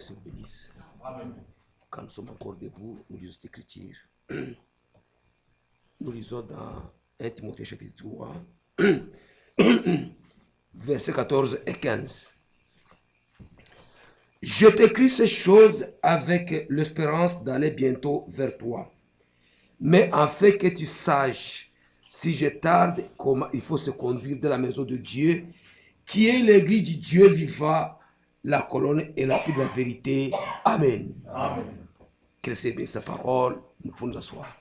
le Seigneur bénisse. Amen. Quand nous sommes encore debout, nous lisons cette écriture. Nous lisons dans 1 Timothée chapitre 3, versets 14 et 15. Je t'écris ces choses avec l'espérance d'aller bientôt vers toi. Mais afin que tu saches, si je tarde, comment il faut se conduire dans la maison de Dieu, qui est l'église du Dieu vivant, la colonne et l'appui de la vérité. Amen. Amen. Que c'est bien sa parole, nous pouvons nous asseoir.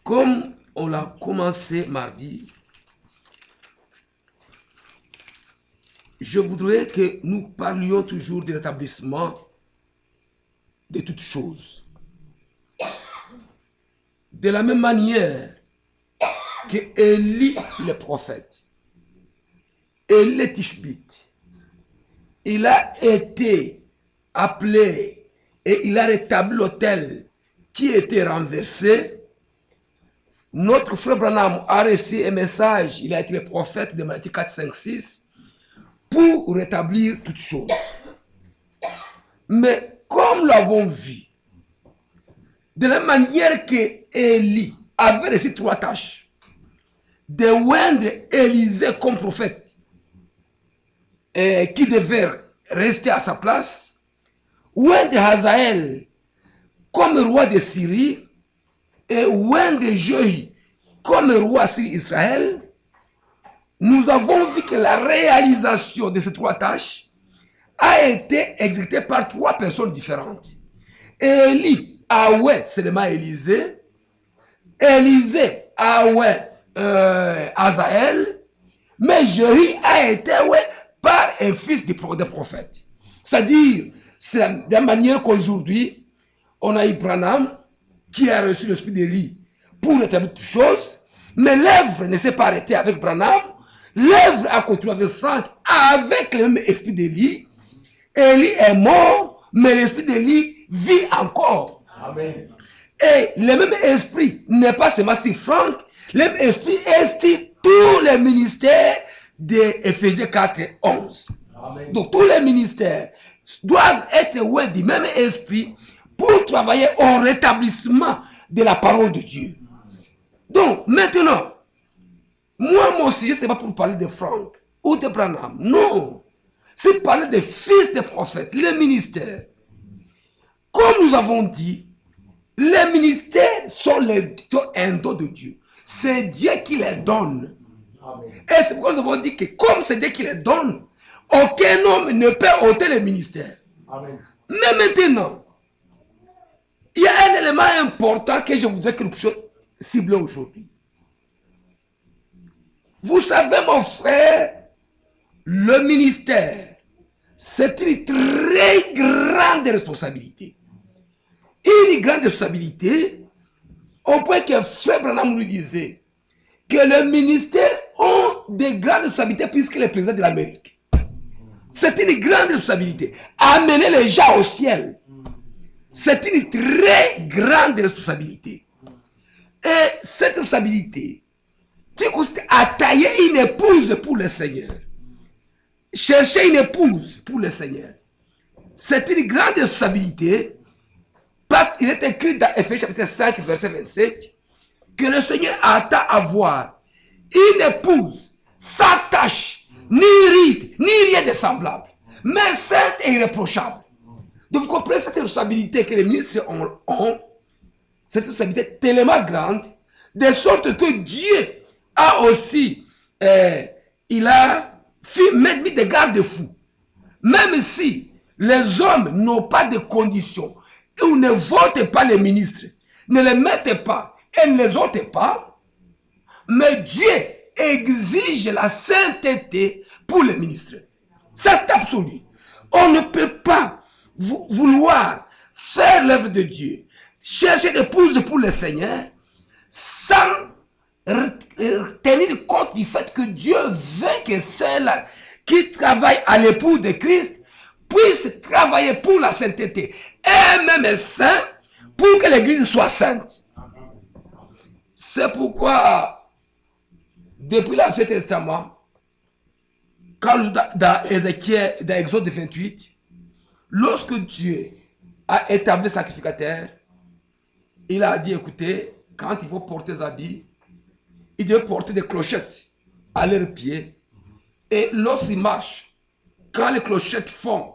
Comme on l'a commencé mardi, je voudrais que nous parlions toujours de l'établissement de toutes choses. De la même manière que Élie le prophète, Élie le Tishbite, il a été appelé et il a rétabli l'autel qui était renversé. Notre frère Branham a reçu un message, il a été le prophète de Matthieu 4, 5, 6, pour rétablir toutes choses. Mais comme nous l'avons vu, de la manière que Élie avait reçu 3 tâches, de oindre Élisée comme prophète, et qui devait rester à sa place, oindre Hazaël comme roi de Syrie, et oindre Jéhu comme roi sur Israël, nous avons vu que la réalisation de ces 3 tâches a été exécutée par 3 personnes différentes. Élie a oué seulement Élisée, Élisée a oué Hazaël, mais Jéhu a été oué par un fils de prophète. C'est-à-dire, c'est de la manière qu'aujourd'hui, on a eu Branham qui a reçu l'esprit d'Élie pour établir toutes choses, mais l'œuvre ne s'est pas arrêtée avec Branham, l'œuvre a continué avec Frank, avec le même esprit d'Élie. Élie est mort, mais l'esprit d'Élie vit encore. Amen. Et le même esprit n'est pas seulement sur Frank, le même esprit est sur tous les ministères d'Éphésiens 4 et 11. Amen. Donc tous les ministères doivent être loin du même esprit pour travailler au rétablissement de la parole de Dieu. Donc maintenant, moi mon sujet ce n'est pas pour parler de Frank ou de Branham, non. C'est parler des fils des prophètes, les ministères. Comme nous avons dit, les ministères sont un don de Dieu. C'est Dieu qui les donne. Amen. Et c'est pourquoi nous avons dit que comme c'est Dieu qui les donne, aucun homme ne peut ôter les ministères. Amen. Mais maintenant, il y a un élément important que je voudrais que nous puissions cibler aujourd'hui. Vous savez, mon frère, le ministère, c'est une très grande responsabilité. Une grande responsabilité, au point que Frère Branham lui disait que le ministère a des grandes responsabilités puisqu'il est président de l'Amérique. C'est une grande responsabilité. Amener les gens au ciel, c'est une très grande responsabilité. Et cette responsabilité, tu consistes à tailler une épouse pour le Seigneur. Chercher une épouse pour le Seigneur. C'est une grande responsabilité parce qu'il est écrit dans Ephésiens chapitre 5, verset 27, que le Seigneur attend à voir une épouse sans tache, ni ride, ni rien de semblable, mais sainte et irréprochable. Donc vous comprenez cette responsabilité que les ministres ont, cette responsabilité tellement grande, de sorte que Dieu a aussi, il a mis des garde-fous. Même si les hommes n'ont pas de conditions, ou ne votent pas les ministres, ne les mettent pas, et ne les votent pas, mais Dieu exige la sainteté pour les ministres. Ça c'est absolu. On ne peut pas vouloir faire l'œuvre de Dieu, chercher d'épouse pour le Seigneur, sans tenir compte du fait que Dieu veut que celle qui travaille à l'époux de Christ puisse travailler pour la sainteté et même saint pour que l'église soit sainte. C'est pourquoi depuis l'Ancien Testament, quand dans Ézéchiel, dans Exode 28, lorsque Dieu a établi le sacrificateur, il a dit, écoutez, quand il faut porter les habits, il doit porter des clochettes à leurs pieds. Et lorsqu'ils marchent, quand les clochettes font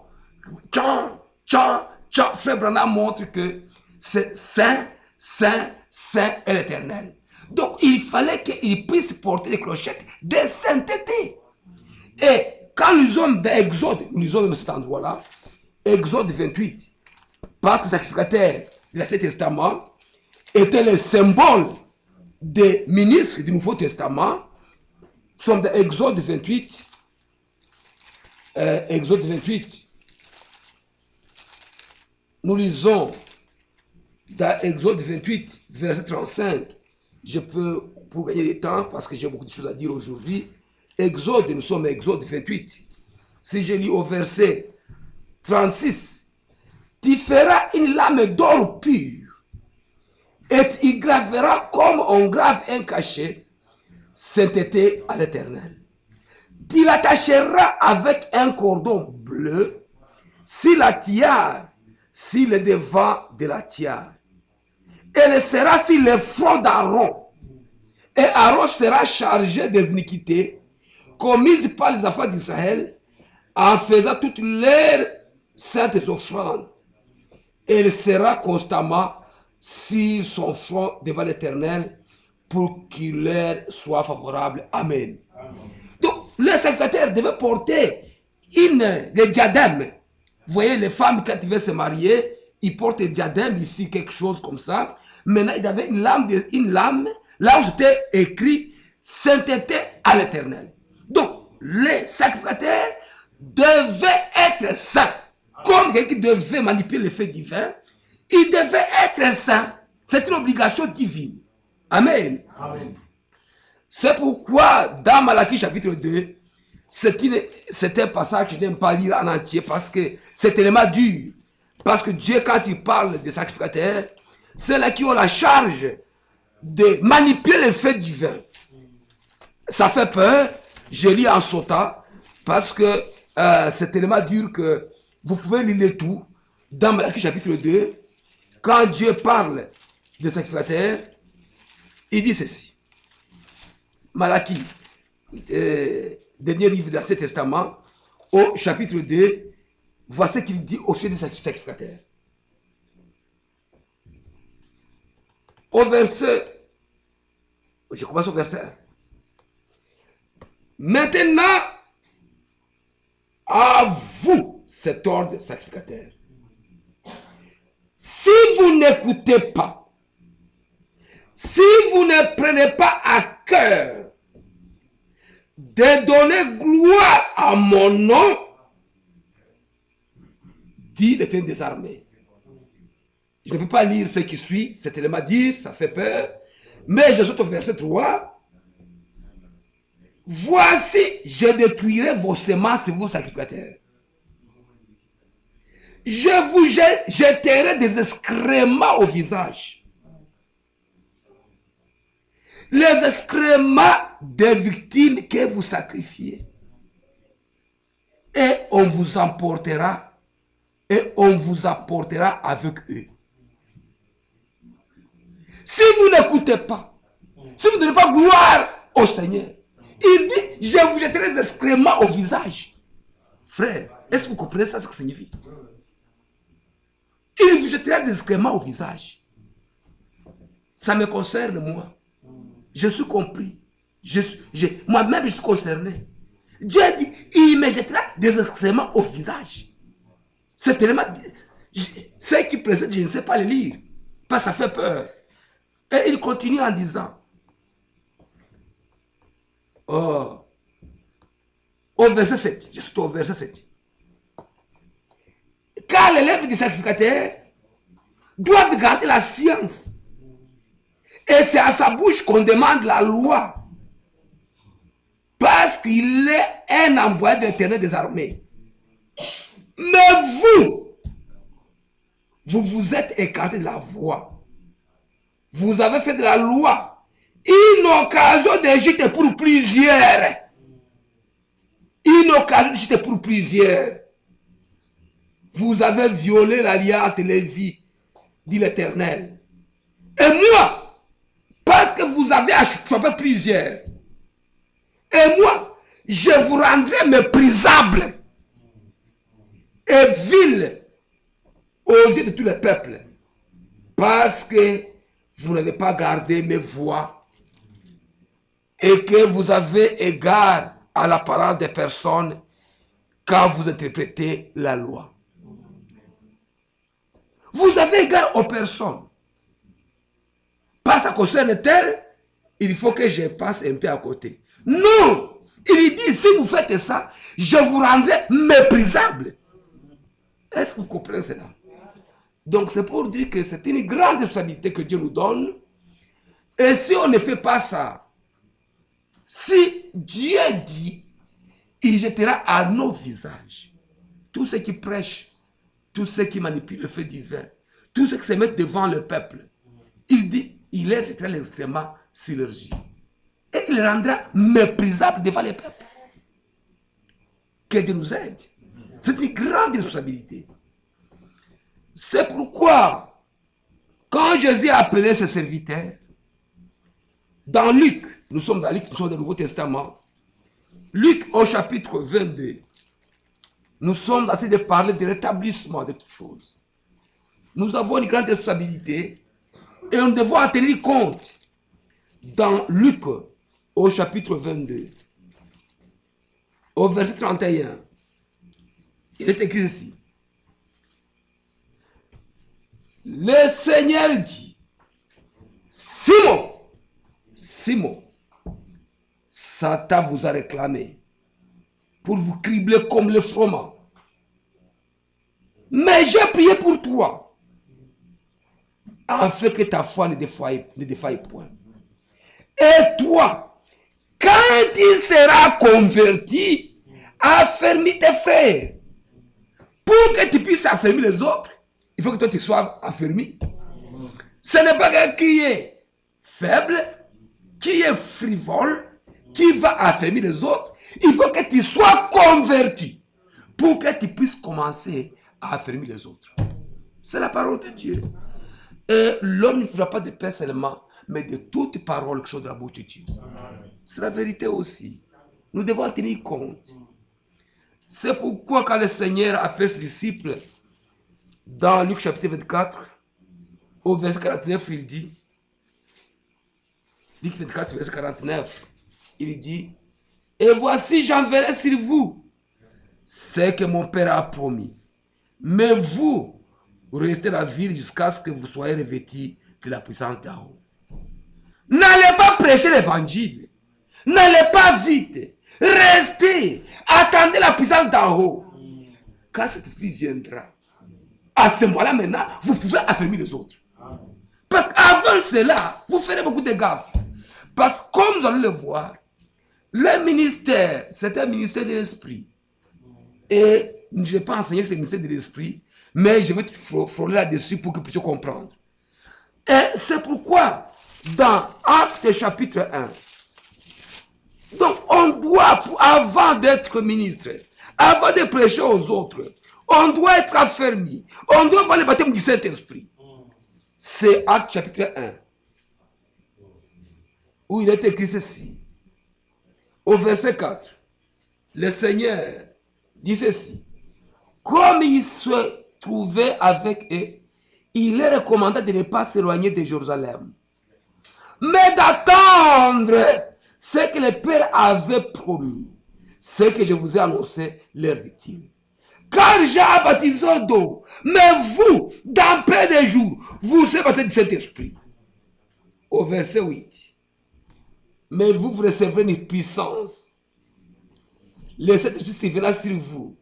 tchan, tchan, tchan, Frère Branham montre que c'est Saint, Saint, Saint et l'Éternel. Donc il fallait qu'ils puissent porter des clochettes de sainteté. Et quand nous sommes dans Exode, nous sommes dans cet endroit-là, Exode 28, parce que le sacrificateur de l'Ancien Testament était le symbole des ministres du Nouveau Testament. Nous sommes dans Exode 28. Exode 28. Nous lisons dans Exode 28, verset 35. Je peux, pour gagner du temps, parce que j'ai beaucoup de choses à dire aujourd'hui, Exode, nous sommes à Exode 28. Si je lis au verset 36, tu feras une lame d'or pur et tu y graveras comme on grave un cachet, sainteté à l'Éternel. Tu l'attacheras avec un cordon bleu sur la tiare, sur le devant de la tiare. Elle sera sur le front d'Aaron. Et Aaron sera chargé des iniquités commises par les enfants d'Israël en faisant toutes leurs saintes offrandes. Elle sera constamment sur son front devant l'Éternel pour qu'il leur soit favorable. Amen. Amen. Donc, le sacrificateur devait porter des diadèmes. Vous voyez, les femmes, quand ils veulent se marier, ils portent des diadèmes ici, quelque chose comme ça. Maintenant, il avait une lame, là où c'était écrit sainteté à l'Éternel. Donc, les sacrificateurs devaient être saints. Comme quelqu'un qui devait manipuler les faits divins, ils devaient être saints. C'est une obligation divine. Amen. Amen. C'est pourquoi, dans Malachie chapitre 2, c'est un passage que je n'aime pas lire en entier parce que c'est tellement dur. Parce que Dieu, quand il parle des sacrificateurs, c'est là qui ont la charge de manipuler les faits divins. Ça fait peur. Je lis en sautant parce que c'est tellement dur que vous pouvez lire tout. Dans Malachie chapitre 2, quand Dieu parle des sacrificateurs, il dit ceci. Malachie, dernier livre de l'Ancien Testament, au chapitre 2, voici ce qu'il dit au sujet des sacrificateurs. Au verset, je commence au verset 1. Maintenant, à vous, cet ordre sacrificateur. Si vous n'écoutez pas, si vous ne prenez pas à cœur de donner gloire à mon nom, dit l'Éternel des armées. Je ne peux pas lire ce qui suit, c'est tellement dire, ça fait peur. Mais je saute au verset 3. Voici, je détruirai vos semences et vos sacrificateurs. Je vous jetterai des excréments au visage. Les excréments des victimes que vous sacrifiez. Et on vous emportera. Et on vous apportera avec eux. Si vous n'écoutez pas, si vous ne donnez pas gloire au Seigneur, il dit, je vous jetterai des excréments au visage. Frère, est-ce que vous comprenez ça, ce que ça signifie? Il vous jettera des excréments au visage. Ça me concerne, moi. Je suis compris. Moi-même, je suis concerné. Dieu dit, il me jettera des excréments au visage. C'est tellement... Ce qui présente, je ne sais pas le lire. Parce que ça fait peur. Et il continue en disant, au verset 7, je suis au verset 7. Car les lèvres du sacrificateur doivent garder la science. Et c'est à sa bouche qu'on demande la loi. Parce qu'il est un envoyé de l'Éternel des armées. Mais vous vous êtes écarté de la voie. Vous avez fait de la loi une occasion d'Égypte pour plusieurs. Une occasion de chuter pour plusieurs. Vous avez violé l'alliance et les vies, dit l'Éternel. Et moi, parce que vous avez achoppé plusieurs, et moi, je vous rendrai méprisable et vil aux yeux de tous les peuples, parce que vous n'avez pas gardé mes voies et que vous avez égard à la parole des personnes quand vous interprétez la loi. Vous avez égard aux personnes. Pas ça concerne tel, il faut que je passe un peu à côté. Non! Il dit, si vous faites ça, je vous rendrai méprisable. Est-ce que vous comprenez cela? Donc c'est pour dire que c'est une grande responsabilité que Dieu nous donne. Et si on ne fait pas ça, si Dieu dit, il jettera à nos visages tous ceux qui prêchent, tous ceux qui manipulent le feu divin, tous ceux qui se mettent devant le peuple. Il dit, il les jettera l'extrêmement sur leurs yeux. Et il les rendra méprisables devant les peuples. Que Dieu nous aide. C'est une grande responsabilité. C'est pourquoi, quand Jésus a appelé ses serviteurs, dans Luc, nous sommes dans Luc, nous sommes dans le Nouveau Testament, Luc au chapitre 22, nous sommes en train de parler de rétablissement de toutes choses. Nous avons une grande responsabilité et nous devons en tenir compte. Dans Luc au chapitre 22, au verset 31, il est écrit ici. Le Seigneur dit, Simon, Simon, Satan vous a réclamé pour vous cribler comme le froment. Mais j'ai prié pour toi, afin que ta foi ne défaille point. Et toi, quand il sera converti, affermis tes frères. Pour que tu puisses affermir les autres, il faut que toi tu sois affermi. Ce n'est pas quelqu'un qui est faible, qui est frivole, qui va affermir les autres. Il faut que tu sois converti pour que tu puisses commencer à affermir les autres. C'est la parole de Dieu. Et l'homme ne fera pas de paix seulement, mais de toutes paroles qui sont de la bouche de Dieu. C'est la vérité aussi. Nous devons en tenir compte. C'est pourquoi quand le Seigneur appelle ses disciples, dans Luc chapitre 24, au verset 49, il dit, Luc 24, verset 49, il dit, et voici j'enverrai sur vous ce que mon Père a promis. Mais vous, restez dans la ville jusqu'à ce que vous soyez revêtis de la puissance d'en haut. N'allez pas prêcher l'évangile. N'allez pas vite. Restez. Attendez la puissance d'en haut. Quand cet esprit viendra, à ce moment-là maintenant, vous pouvez affermir les autres. Parce qu'avant cela, vous ferez beaucoup de gaffes. Parce que comme vous allez le voir, le ministère, c'est un ministère de l'esprit. Et je ne vais pas enseigner ce ministère de l'esprit, mais je vais te frôler là-dessus pour que vous puissiez comprendre. Et c'est pourquoi, dans Actes chapitre 1, donc on doit, avant d'être ministre, avant de prêcher aux autres, on doit être affermi. On doit voir le baptême du Saint-Esprit. C'est Actes chapitre 1, où il est écrit ceci. Au verset 4, le Seigneur dit ceci. Comme il se trouvait avec eux, il leur recommanda de ne pas s'éloigner de Jérusalem, mais d'attendre ce que le Père avait promis. Ce que je vous ai annoncé, leur dit-il. Car j'ai baptisé d'eau, mais vous, dans peu de jours, vous serez baptisés du Saint-Esprit. Au verset 8. Mais vous recevrez une puissance. Le Saint-Esprit viendra sur vous.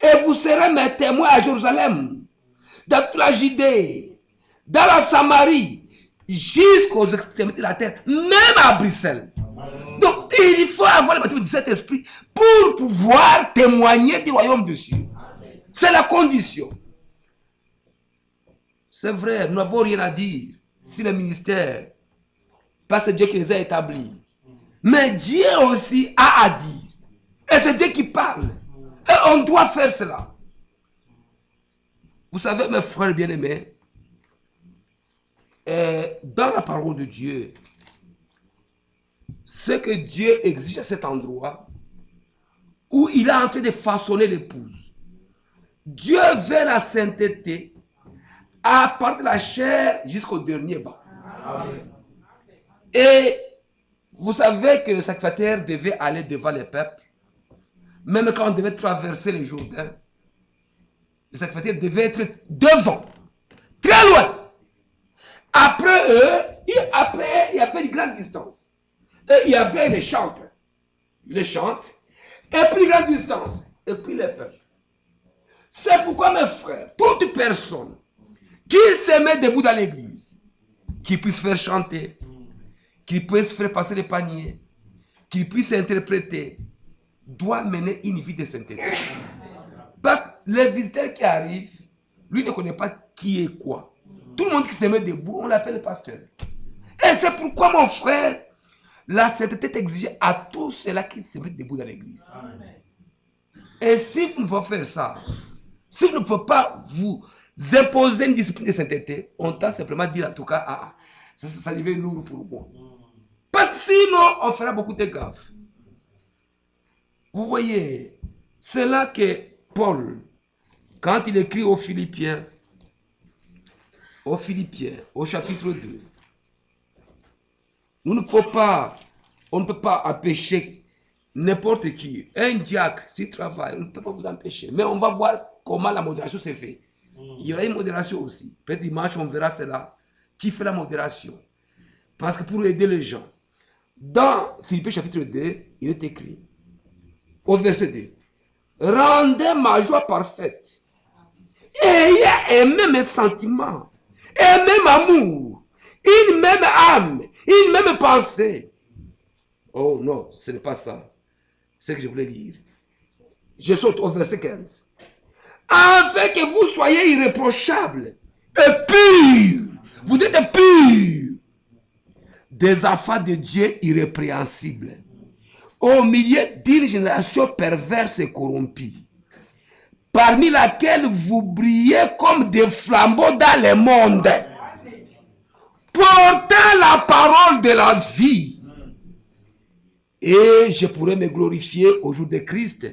Et vous serez mes témoins à Jérusalem, dans toute la Judée, dans la Samarie, jusqu'aux extrémités de la terre, même à Bruxelles. Donc, il faut avoir le baptême du Saint-Esprit pour pouvoir témoigner du royaume de Dieu. C'est la condition. C'est vrai, nous n'avons rien à dire si le ministère, parce que Dieu qui les a établis. Mais Dieu aussi a à dire. Et c'est Dieu qui parle. Et on doit faire cela. Vous savez, mes frères bien-aimés, dans la parole de Dieu, ce que Dieu exige à cet endroit, où il est en train de façonner l'épouse. Dieu veut la sainteté à partir de la chair jusqu'au dernier bas. Amen. Et vous savez que le sacrificateur devait aller devant les peuples. Même quand on devait traverser le Jourdain, le sacrificateur devait être devant, très loin. Après eux, il y avait une grande distance. Et il y avait les chantres. Les chantres. Et puis une grande distance. Et puis les peuples. C'est pourquoi, mes frères, toute personne qui se met debout dans l'église, qui puisse faire chanter, qui puisse faire passer les paniers, qui puisse interpréter, doit mener une vie de sainteté. Parce que les visiteurs qui arrivent, lui ne connaît pas qui est quoi. Tout le monde qui se met debout, on l'appelle le pasteur. Et c'est pourquoi, mon frère, la sainteté est exigée à tous ceux-là qui se mettent debout dans l'église. Et si vous ne pouvez pas faire ça, si vous ne pouvez pas vous imposer une discipline de sainteté, on t'a simplement dire en tout cas, ça devient lourd pour moi. Parce que sinon, on fera beaucoup de gaffes. Vous voyez, c'est là que Paul, quand il écrit aux Philippiens, au chapitre 2, on ne peut pas empêcher n'importe qui. Un diacre, s'il travaille, on ne peut pas vous empêcher. Mais on va voir comment la modération se fait. Il y aura une modération aussi. Peut-être dimanche, on verra cela. Qui fait la modération? Parce que pour aider les gens, dans Philippiens chapitre 2, il est écrit, au verset 2, rendez ma joie parfaite. Ayez un même sentiment, un même amour, une même âme, une même pensée. Oh non, ce n'est pas ça. C'est ce que je voulais dire. Je saute au verset 15. Afin que vous soyez irréprochables et purs. Vous êtes purs. Des enfants de Dieu irrépréhensibles. Au milieu d'une génération perverse et corrompue. Parmi laquelle vous brillez comme des flambeaux dans le monde. Portant la parole de la vie. Et je pourrais me glorifier au jour de Christ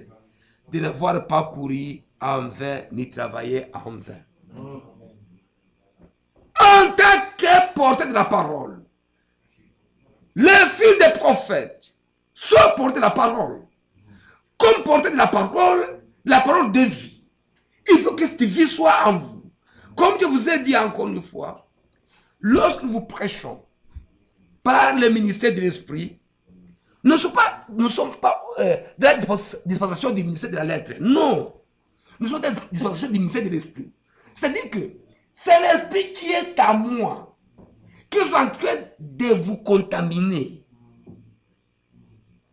de n'avoir pas couru en vain ni travaillé en vain. En tant que porteur de la parole, les fils des prophètes sont porteurs de la parole. Comme porteurs de la parole de vie. Il faut que cette vie soit en vous. Comme je vous ai dit encore une fois, lorsque nous prêchons par le ministère de l'Esprit, nous ne sommes pas dans la dispensation du ministère de la lettre. Non. Nous sommes dans la dispensation du ministère de l'Esprit. C'est-à-dire que c'est l'Esprit qui est à moi, qui est en train de vous contaminer.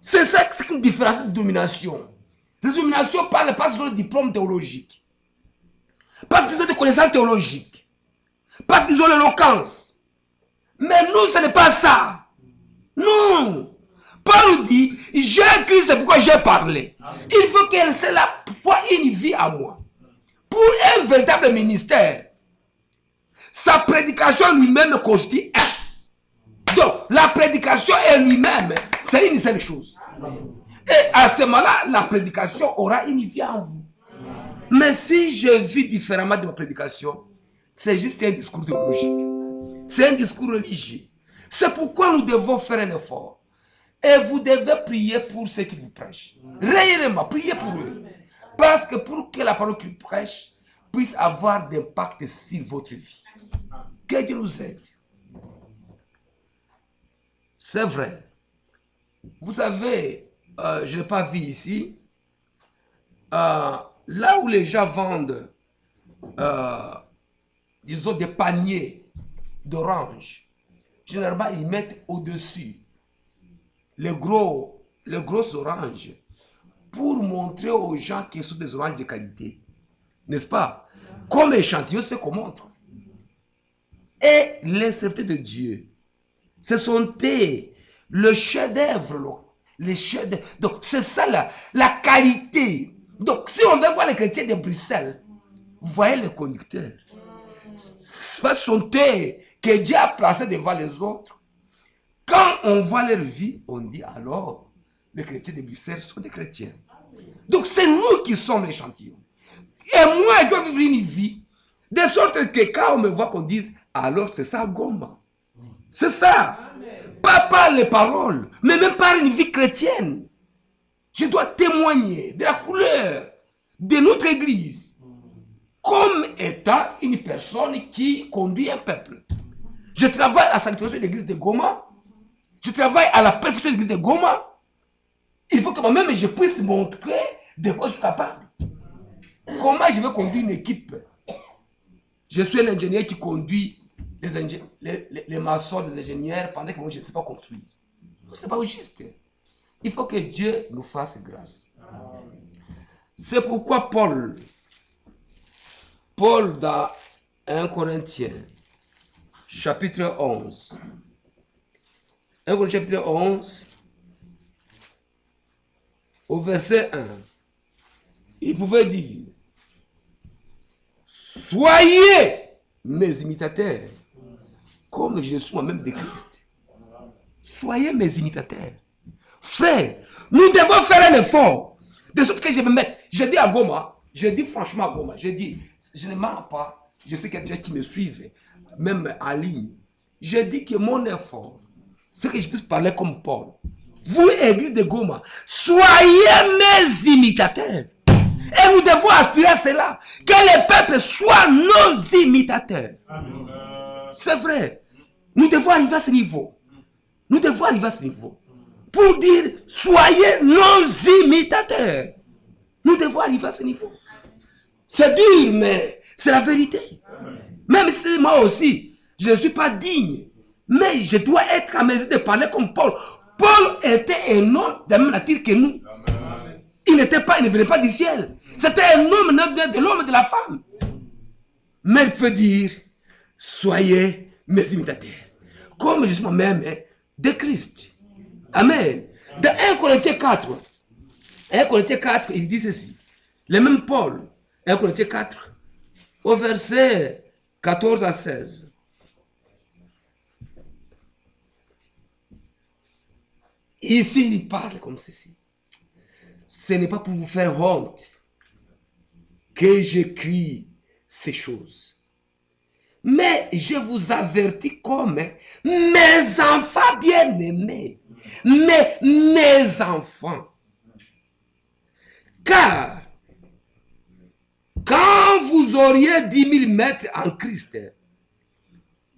C'est ça qui une différence de domination. La domination parle pas sur le diplôme théologique. Parce qu'ils ont des connaissances théologiques. Parce qu'ils ont l'éloquence. Mais nous, ce n'est pas ça. Non. Paul dit, j'ai écrit, c'est pourquoi j'ai parlé. Il faut qu'elle soit une vie à moi. Pour un véritable ministère, sa prédication lui-même constitue un. Donc, la prédication elle-même, c'est une seule chose. Et à ce moment-là, la prédication aura une vie en vous. Mais si je vis différemment de ma prédication, c'est juste un discours théologique. C'est un discours religieux. C'est pourquoi nous devons faire un effort. Et vous devez prier pour ceux qui vous prêchent. Réellement, priez pour eux. Parce que pour que la parole qu'ils prêchent puisse avoir d'impact sur votre vie. Que Dieu nous aide. C'est vrai. Vous savez, je n'ai pas vu ici, là où les gens vendent, disons, des paniers d'oranges, généralement, ils mettent au-dessus les grosses oranges pour montrer aux gens qu'ils sont des oranges de qualité. N'est-ce pas? Comme échantillon, c'est qu'on montre. Et les serviteurs de Dieu, ce sont le chef-d'œuvre Les chefs de... Donc, c'est ça la qualité. Donc, si on veut voir les chrétiens de Bruxelles, vous voyez le conducteur. Ce sont eux que Dieu a placés devant les autres. Quand on voit leur vie, on dit alors, les chrétiens de Bruxelles sont des chrétiens. Donc, c'est nous qui sommes l'échantillon. Et moi, je dois vivre une vie de sorte que quand on me voit, qu'on dise, alors c'est ça Goma. C'est ça. Pas par les paroles, mais même par une vie chrétienne. Je dois témoigner de la couleur de notre église comme étant une personne qui conduit un peuple. Je travaille à la sanctification de l'église de Goma. Je travaille à la perfection de l'église de Goma. Il faut que moi-même je puisse montrer de quoi je suis capable. Comment je vais conduire une équipe? Je suis un ingénieur qui conduit les maçons, les ingénieurs, pendant que moi je ne sais pas construire. Ce n'est pas juste. Il faut que Dieu nous fasse grâce. C'est pourquoi Paul, dans 1 Corinthiens, chapitre 11, 1 Corinthiens chapitre 11, au verset 1, il pouvait dire, soyez mes imitateurs, comme je suis moi-même de Christ. Soyez mes imitateurs. Frère, nous devons faire un effort. De sorte que je me mette. Je dis à Goma, je dis franchement à Goma, je dis, je ne mens pas. Je sais qu'il y a des gens qui me suivent, même en ligne. Je dis que mon effort, c'est que je puisse parler comme Paul. Vous, église de Goma, soyez mes imitateurs. Et nous devons aspirer à cela. Que les peuples soient nos imitateurs. C'est vrai. Nous devons arriver à ce niveau. Nous devons arriver à ce niveau. Pour dire, soyez nos imitateurs. Nous devons arriver à ce niveau. C'est dur, mais c'est la vérité. Même si moi aussi, je ne suis pas digne. Mais je dois être à mesure de parler comme Paul. Paul était un homme de la même nature que nous. Il ne venait pas du ciel. C'était un homme de l'homme et de la femme. Mais il peut dire, soyez mes imitateurs. Comme je suis moi-même de Christ. Amen. Dans 1 Corinthiens 4, 1 Corinthiens 4, il dit ceci. Le même Paul, 1 Corinthiens 4, au verset 14 à 16. Ici, il parle comme ceci. Ce n'est pas pour vous faire honte que j'écris ces choses. Mais je vous avertis comme mes enfants bien-aimés. Mes enfants. Car, quand vous auriez 10 000 maîtres en Christ,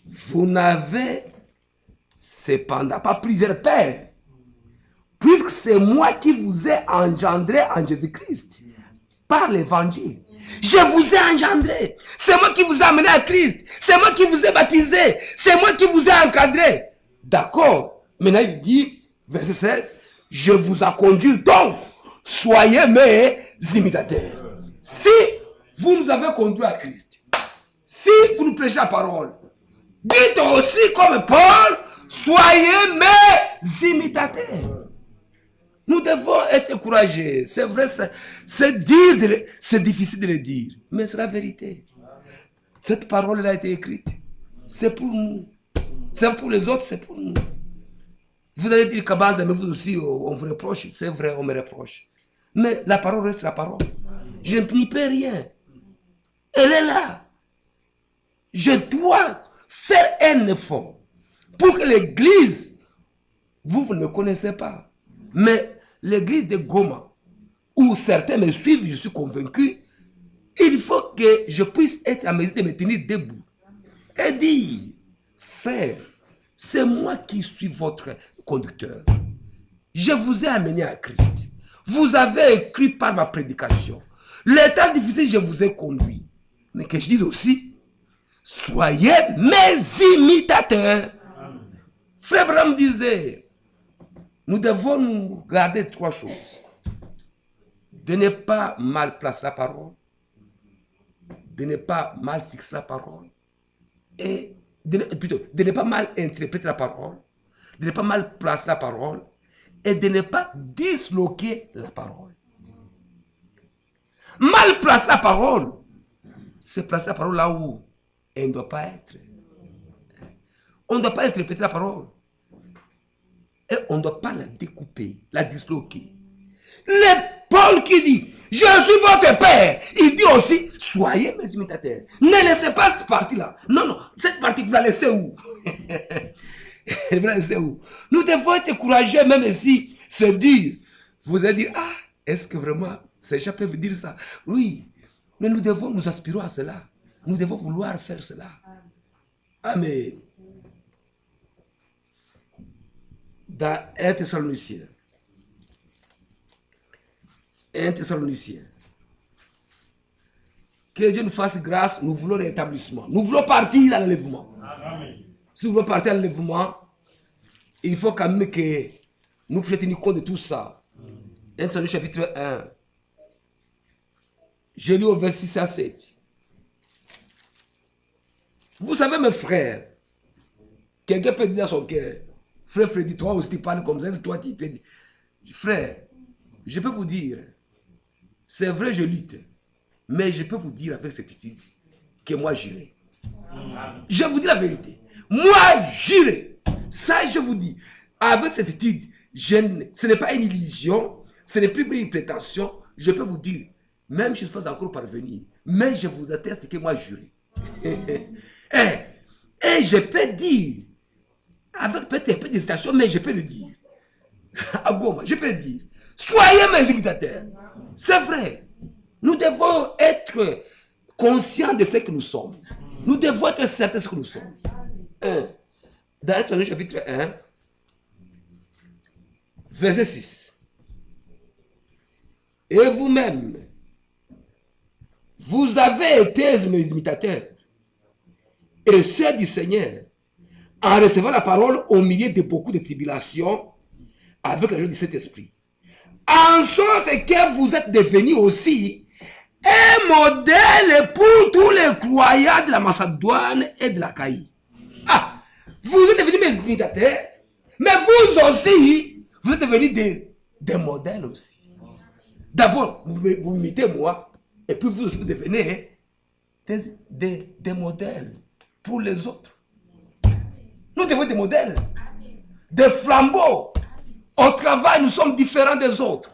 vous n'avez cependant pas plusieurs pères. Puisque c'est moi qui vous ai engendré en Jésus-Christ par l'évangile. Je vous ai engendré. C'est moi qui vous ai amené à Christ. C'est moi qui vous ai baptisé. C'est moi qui vous ai encadré. D'accord. Maintenant, il dit, verset 16, je vous ai conduit donc. Soyez mes imitateurs. Si vous nous avez conduits à Christ, si vous nous prêchez la parole, dites aussi comme Paul, soyez mes imitateurs. Nous devons être encouragés. C'est vrai, c'est difficile de le dire, mais c'est la vérité. Cette parole a été écrite. C'est pour nous. C'est pour les autres, c'est pour nous. Vous allez dire, Kabanza, mais vous aussi, on vous reproche. C'est vrai, on me reproche. Mais la parole reste la parole. Je n'y peux rien. Elle est là. Je dois faire un effort pour que l'église, vous ne me connaissez pas, mais l'église de Goma, où certains me suivent, je suis convaincu, il faut que je puisse être à mesure de me tenir debout et dire, frère, c'est moi qui suis votre conducteur. Je vous ai amené à Christ. Vous avez écrit par ma prédication. Les temps difficiles, je vous ai conduit. Mais que je dise aussi, soyez mes imitateurs. Frère Branham disait, nous devons nous garder 3 choses. De ne pas mal placer la parole, de ne pas mal fixer la parole, et de ne pas mal interpréter la parole, de ne pas mal placer la parole, et de ne pas disloquer la parole. Mal placer la parole, c'est placer la parole là où elle ne doit pas être. On ne doit pas interpréter la parole. Et on ne doit pas la découper, la disloquer. Le Paul qui dit, je suis votre père, il dit aussi, soyez mes imitateurs. Ne laissez pas cette partie-là. Non, non, cette partie, vous la laissez où? Vous la laissez où? Nous devons être courageux, même si se dire, vous allez dire, ah, est-ce que vraiment ces gens peuvent dire ça? Oui, mais nous devons nous aspirer à cela. Nous devons vouloir faire cela. Amen. Dans 1 Thessaloniciens. 1 Thessaloniciens. Que Dieu nous fasse grâce, nous voulons l'établissement. Nous voulons partir à l'enlèvement. Si nous voulons partir à l'enlèvement, il faut quand même que nous puissions tenir compte de tout ça. 1 Thessaloniciens chapitre 1. Je lis au verset 6 à 7. Vous savez, mes frères, quelqu'un peut dire à son cœur, frère Freddy, toi aussi tu parles comme ça, c'est toi qui peux dire. Frère, je peux vous dire, c'est vrai, je lutte, mais je peux vous dire avec certitude que moi j'irai. Je vous dis la vérité. Moi j'irai. Ça, je vous dis, avec certitude, ce n'est pas une illusion, ce n'est plus une prétention. Je peux vous dire, même si je ne suis pas encore parvenu, mais je vous atteste que moi j'irai. Et je peux dire, avec peut-être un peu d'hésitation, mais je peux le dire. À Goma, je peux le dire. Soyez mes imitateurs. C'est vrai. Nous devons être conscients de ce que nous sommes. Nous devons être certains de ce que nous sommes. Dans Ephésiens chapitre 1, verset 6. Et vous-même, vous avez été mes imitateurs et ceux du Seigneur, en recevant la parole au milieu de beaucoup de tribulations, avec la joie de cet esprit. En sorte que vous êtes devenus aussi un modèle pour tous les croyants de la Macédoine et de la Caïe. Ah, vous êtes devenus mes imitateurs, mais vous aussi, vous êtes devenus des modèles aussi. D'abord, vous imitez moi, et puis vous aussi vous devenez des modèles pour les autres. Nous devons être des modèles, des flambeaux. Au travail, nous sommes différents des autres.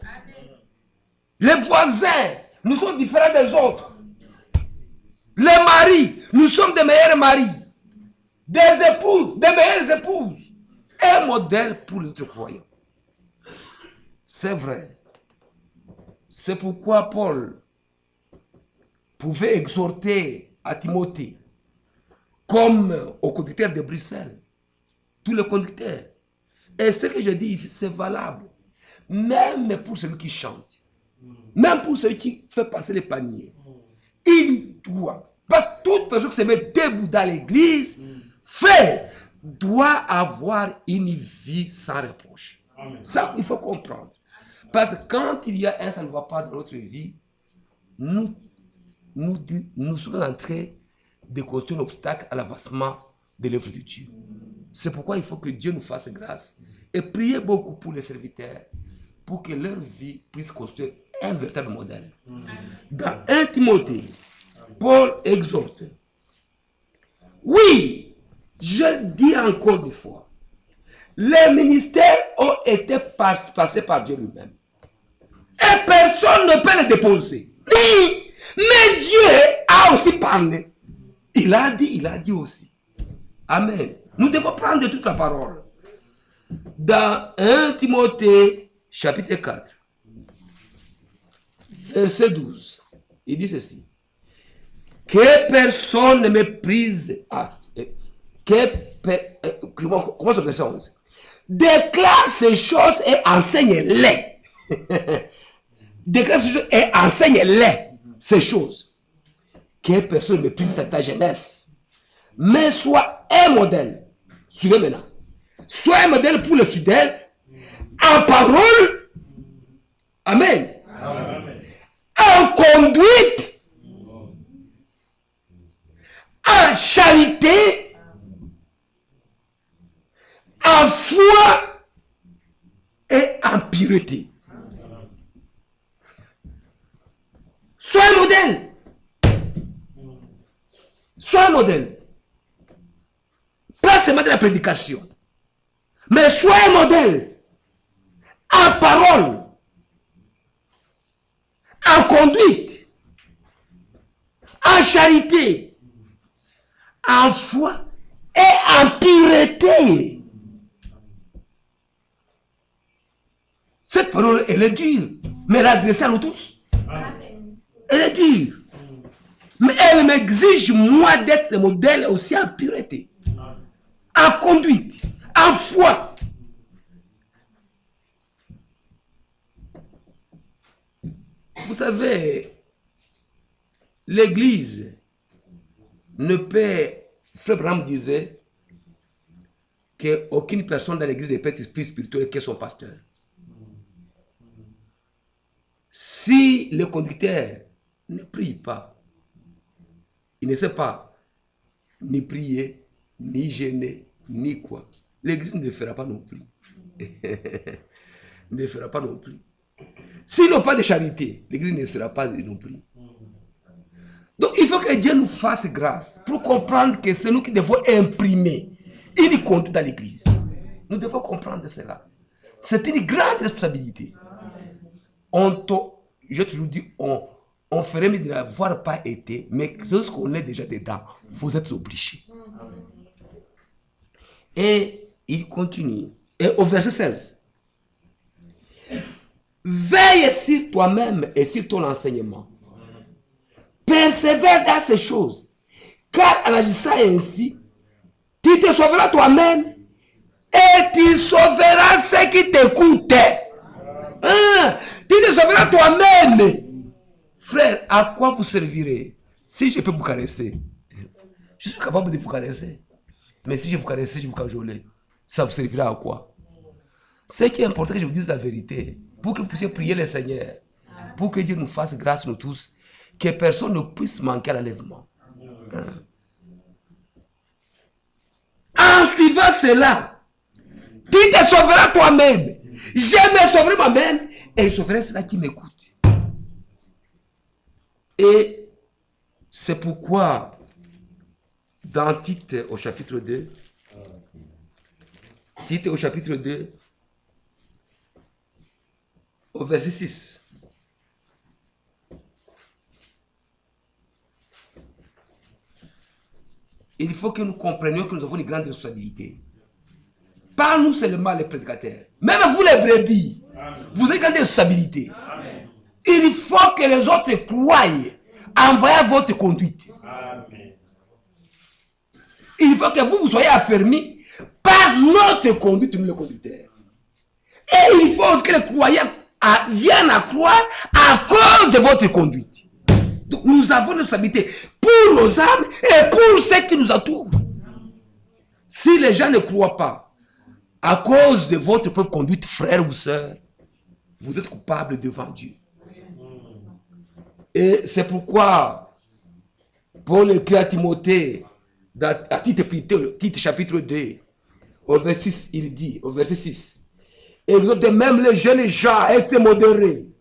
Les voisins, nous sommes différents des autres. Les maris, nous sommes des meilleurs maris. Des épouses, des meilleures épouses. Un modèle pour les autres croyants. C'est vrai. C'est pourquoi Paul pouvait exhorter à Timothée, comme au conducteur de Bruxelles, tous les conducteurs. Et ce que je dis ici, c'est valable. Même pour celui qui chante. Même pour celui qui fait passer les paniers. Il doit. Parce que toute personne qui se met debout dans l'église, doit avoir une vie sans reproche. Ça, il faut comprendre. Parce que quand il y a un, ça ne va pas dans notre vie, nous sommes en train de construire un obstacle à l'avancement de l'œuvre de Dieu. C'est pourquoi il faut que Dieu nous fasse grâce et prier beaucoup pour les serviteurs pour que leur vie puisse construire un véritable modèle. Dans 1 Timothée, Paul exhorte. Oui, je dis encore une fois, les ministères ont été passés par Dieu lui-même. Et personne ne peut les déposer. Mais Dieu a aussi parlé. Il a dit aussi. Amen. Nous devons prendre toute la parole. Dans 1 Timothée, chapitre 4, verset 12, il dit ceci. Que personne ne méprise. Comment ce verset 11? Déclare ces choses et enseigne-les. Déclare ces choses et enseigne-les. Ces choses. Que personne ne méprise ta jeunesse. Mais sois un modèle. Suivez maintenant. Sois un modèle pour les fidèles en parole. Amen. Amen. En conduite. En charité. En foi. Et impureté. Sois un modèle. Sois un modèle. Pas seulement de la prédication, mais sois un modèle en parole, en conduite, en charité, en foi et en pureté. Cette parole, elle est dure, mais elle est adressée à nous tous. Amen. Elle est dure. Mais elle m'exige, moi, d'être le modèle aussi en pureté, en conduite, en foi. Vous savez, l'Église ne peut, Frère Branham disait qu'aucune personne dans l'Église ne peut être plus spirituelle que son pasteur. Si le conducteur ne prie pas, il ne sait pas ni prier, ni gêner, ni quoi, l'Église ne le fera pas non plus. Ne le fera pas non plus. S'ils n'ont pas de charité, l'Église ne sera pas non plus. Donc il faut que Dieu nous fasse grâce pour comprendre que c'est nous qui devons imprimer une conduite dans l'Église. Nous devons comprendre cela. C'est une grande responsabilité. Je toujours dis, on ferait mieux de n'avoir pas été, mais lorsqu'on est déjà dedans, vous êtes obligés. Et il continue. Et au verset 16. Veille sur toi-même et sur ton enseignement. Persévère dans ces choses. Car en agissant ainsi, tu te sauveras toi-même et tu sauveras ceux qui t'écoutent. Tu te sauveras toi-même. Frère, à quoi vous servirez si je peux vous caresser? Je suis capable de vous caresser. Mais si je vous caresse, je vous cajole, ça vous servira à quoi? Ce qui est important que je vous dise la vérité, pour que vous puissiez prier le Seigneur, pour que Dieu nous fasse grâce nous tous, que personne ne puisse manquer à l'enlèvement. En suivant cela, tu te sauveras toi-même. Je me sauverai moi-même et je sauverai ceux qui m'écoutent. Et c'est pourquoi, dans Tite au chapitre 2, Tite au chapitre 2, au verset 6, il faut que nous comprenions que nous avons une grande responsabilité. Pas nous seulement les prédicateurs, même vous les brebis, vous avez une grande responsabilité. Amen. Il faut que les autres croient en voyant votre conduite. Amen. Il faut que vous soyez affermis par notre conduite, nous le conducteur. Et il faut que les croyants viennent à croire à cause de votre conduite. Donc nous avons une responsabilité pour nos âmes et pour ceux qui nous entourent. Si les gens ne croient pas à cause de votre propre conduite, frère ou sœur, vous êtes coupable devant Dieu. Et c'est pourquoi Paul écrit à Timothée, à Tite chapitre 2, au verset 6, il dit, au verset 6, exhorte même les jeunes gens à être modérés.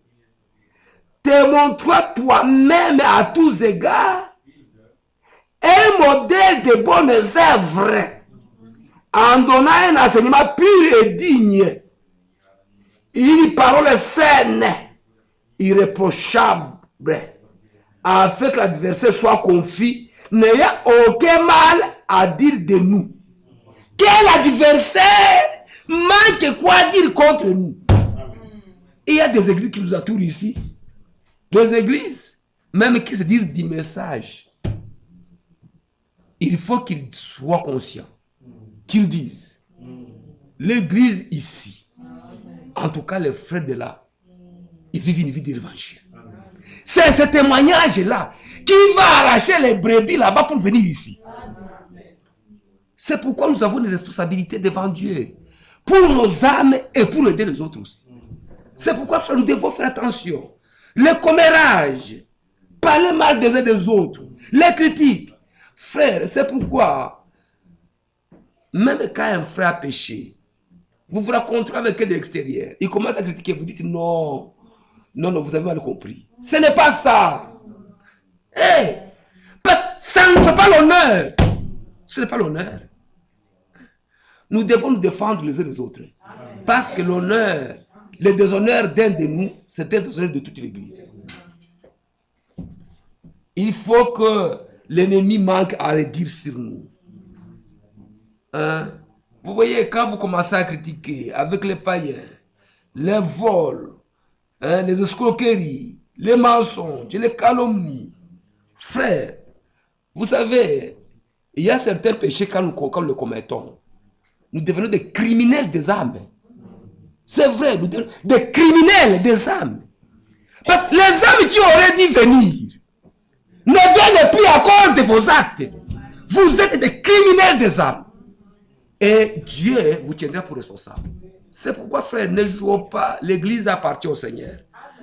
Démontre-toi toi-même à tous égards un modèle de bonnes œuvres en donnant un enseignement pur et digne, une parole saine, irréprochable, afin que l'adversaire soit confus, n'ayant aucun mal à dire de nous. Quel adversaire manque quoi dire contre nous? Il y a des églises qui nous entourent ici. Des églises, même qui se disent du message. Il faut qu'ils soient conscients, qu'ils disent, l'église ici, en tout cas les frères de là, ils vivent une vie d'évangile. C'est ce témoignage-là qui va arracher les brebis là-bas pour venir ici. C'est pourquoi nous avons une responsabilité devant Dieu, pour nos âmes et pour aider les autres aussi. C'est pourquoi nous devons faire attention. Les commérages, parler mal des uns des autres, les critiques. Frère, c'est pourquoi, même quand un frère a péché, Vous vous rencontrez avec eux de l'extérieur. Ils commencent à critiquer. Vous dites non. Non, non, vous avez mal compris. Ce n'est pas ça. Hey, parce que ça ne fait pas l'honneur. Ce n'est pas l'honneur. Nous devons nous défendre les uns les autres. Parce que l'honneur, le déshonneur d'un de nous, c'est un déshonneur de toute l'Église. Il faut que l'ennemi manque à redire sur nous. Hein? Vous voyez, quand vous commencez à critiquer avec les païens, les vols, hein, les escroqueries, les mensonges, les calomnies, frères, vous savez, il y a certains péchés quand nous les commettons. Nous devenons des criminels des âmes. C'est vrai, nous devenons des criminels des âmes. Parce que les âmes qui auraient dû venir ne viennent plus à cause de vos actes. Vous êtes des criminels des âmes. Et Dieu vous tiendra pour responsable. C'est pourquoi, frère, ne jouons pas. L'Église appartient au Seigneur.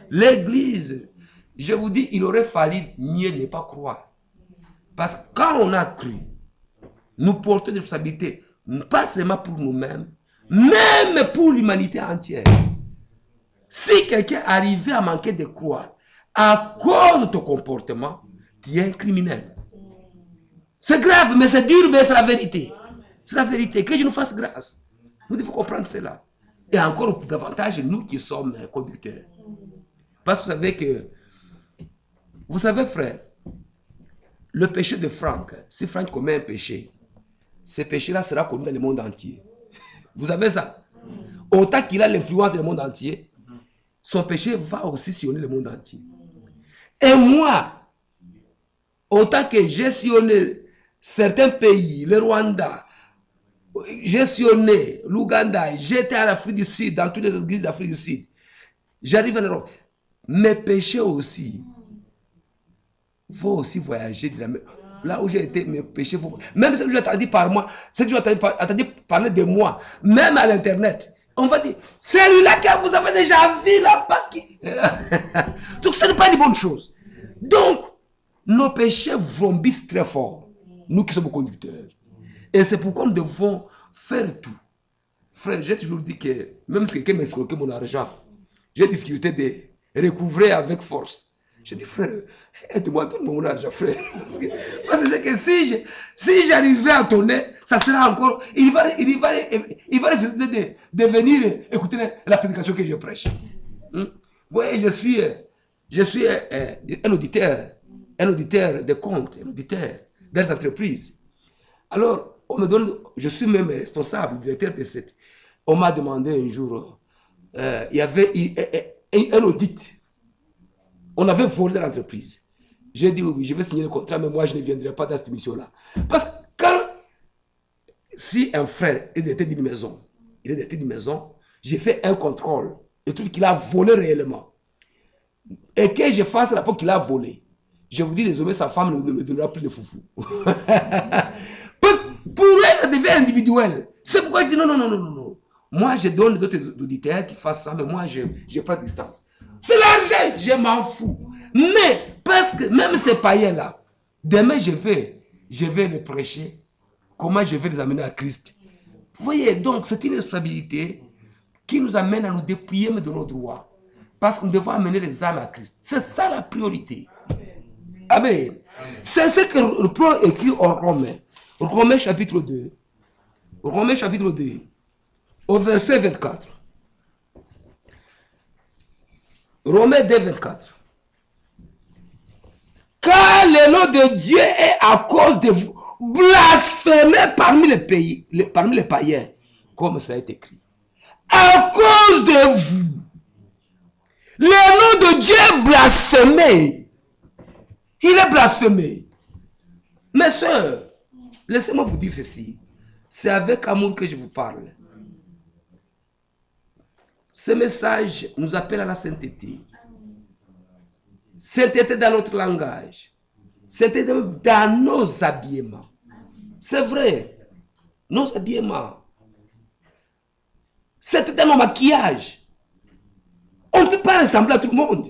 L'Église, je vous dis, il aurait fallu mieux ne pas croire. Parce que quand on a cru, nous portons des responsabilités, pas seulement pour nous-mêmes, même pour l'humanité entière. Si quelqu'un arrivait à manquer de croire à cause de ton comportement, tu es un criminel. C'est grave, mais c'est dur, mais c'est la vérité. C'est la vérité. Que Dieu nous fasse grâce. Nous devons comprendre cela. Et encore davantage, nous qui sommes conducteurs. Parce que vous savez, frère, le péché de Franck, si Franck commet un péché, ce péché-là sera connu dans le monde entier. Vous savez ça? Autant qu'il a l'influence du monde entier, son péché va aussi sillonner le monde entier. Et moi, autant que j'ai sillonné certains pays, le Rwanda, j'ai sillonné l'Ouganda, j'étais à l'Afrique du Sud, dans toutes les églises d'Afrique du Sud. J'arrive en Europe. Mes péchés aussi vont aussi voyager de la même. Là où j'ai été, mes péchés vont. Même ce que j'ai entendu par moi, ce que j'ai entendu parler de moi, même à l'internet, on va dire, celui-là que vous avez déjà vu là-bas. Donc ce n'est pas une bonne chose. Donc, nos péchés vrombissent très fort, nous qui sommes conducteurs. Et c'est pourquoi nous devons faire tout. Frère, j'ai toujours dit que même si quelqu'un m'escroquait mon argent, j'ai difficulté de recouvrer avec force. J'ai dit, frère, aide-moi, donne-moi mon argent, frère. Parce que c'est que si j'arrivais à tourner, ça sera encore. Il va refuser de venir écouter la prédication que je prêche. Vous voyez, je suis un auditeur de comptes, un auditeur des entreprises. Alors, je suis même responsable, directeur de cette. On m'a demandé un jour, il y avait un audit. On avait volé l'entreprise. J'ai dit oui, je vais signer le contrat, mais moi je ne viendrai pas dans cette mission-là. Parce que si un frère est directeur d'une maison, j'ai fait un contrôle, je trouve qu'il a volé réellement. Et que je fasse la peau qu'il a volé, je vous dis désormais, sa femme ne me donnera plus de foufou. Parce que pour elle, ça devient individuel. C'est pourquoi je dis non. Moi, je donne d'autres auditeurs qui fassent ça, mais moi, je prends distance. C'est l'argent, je m'en fous. Mais, parce que même ces païens-là, demain, je vais les prêcher. Comment je vais les amener à Christ? Vous voyez, donc, c'est une responsabilité qui nous amène à nous dépouiller de nos droits. Parce que nous devons amener les âmes à Christ. C'est ça la priorité. Amen. C'est ce que Paul écrit en Romains. Romains chapitre 2. Romains chapitre 2. Au verset 24. Romains 2, 24. Car le nom de Dieu est à cause de vous blasphémé parmi les païens, comme ça est écrit. À cause de vous, le nom de Dieu est blasphémé. Il est blasphémé. Mes soeurs, laissez-moi vous dire ceci. C'est avec amour que je vous parle. Ce message nous appelle à la sainteté. Sainteté dans notre langage. Sainteté dans nos habillements. C'est vrai. Nos habillements. Sainteté dans nos maquillages. On ne peut pas ressembler à tout le monde.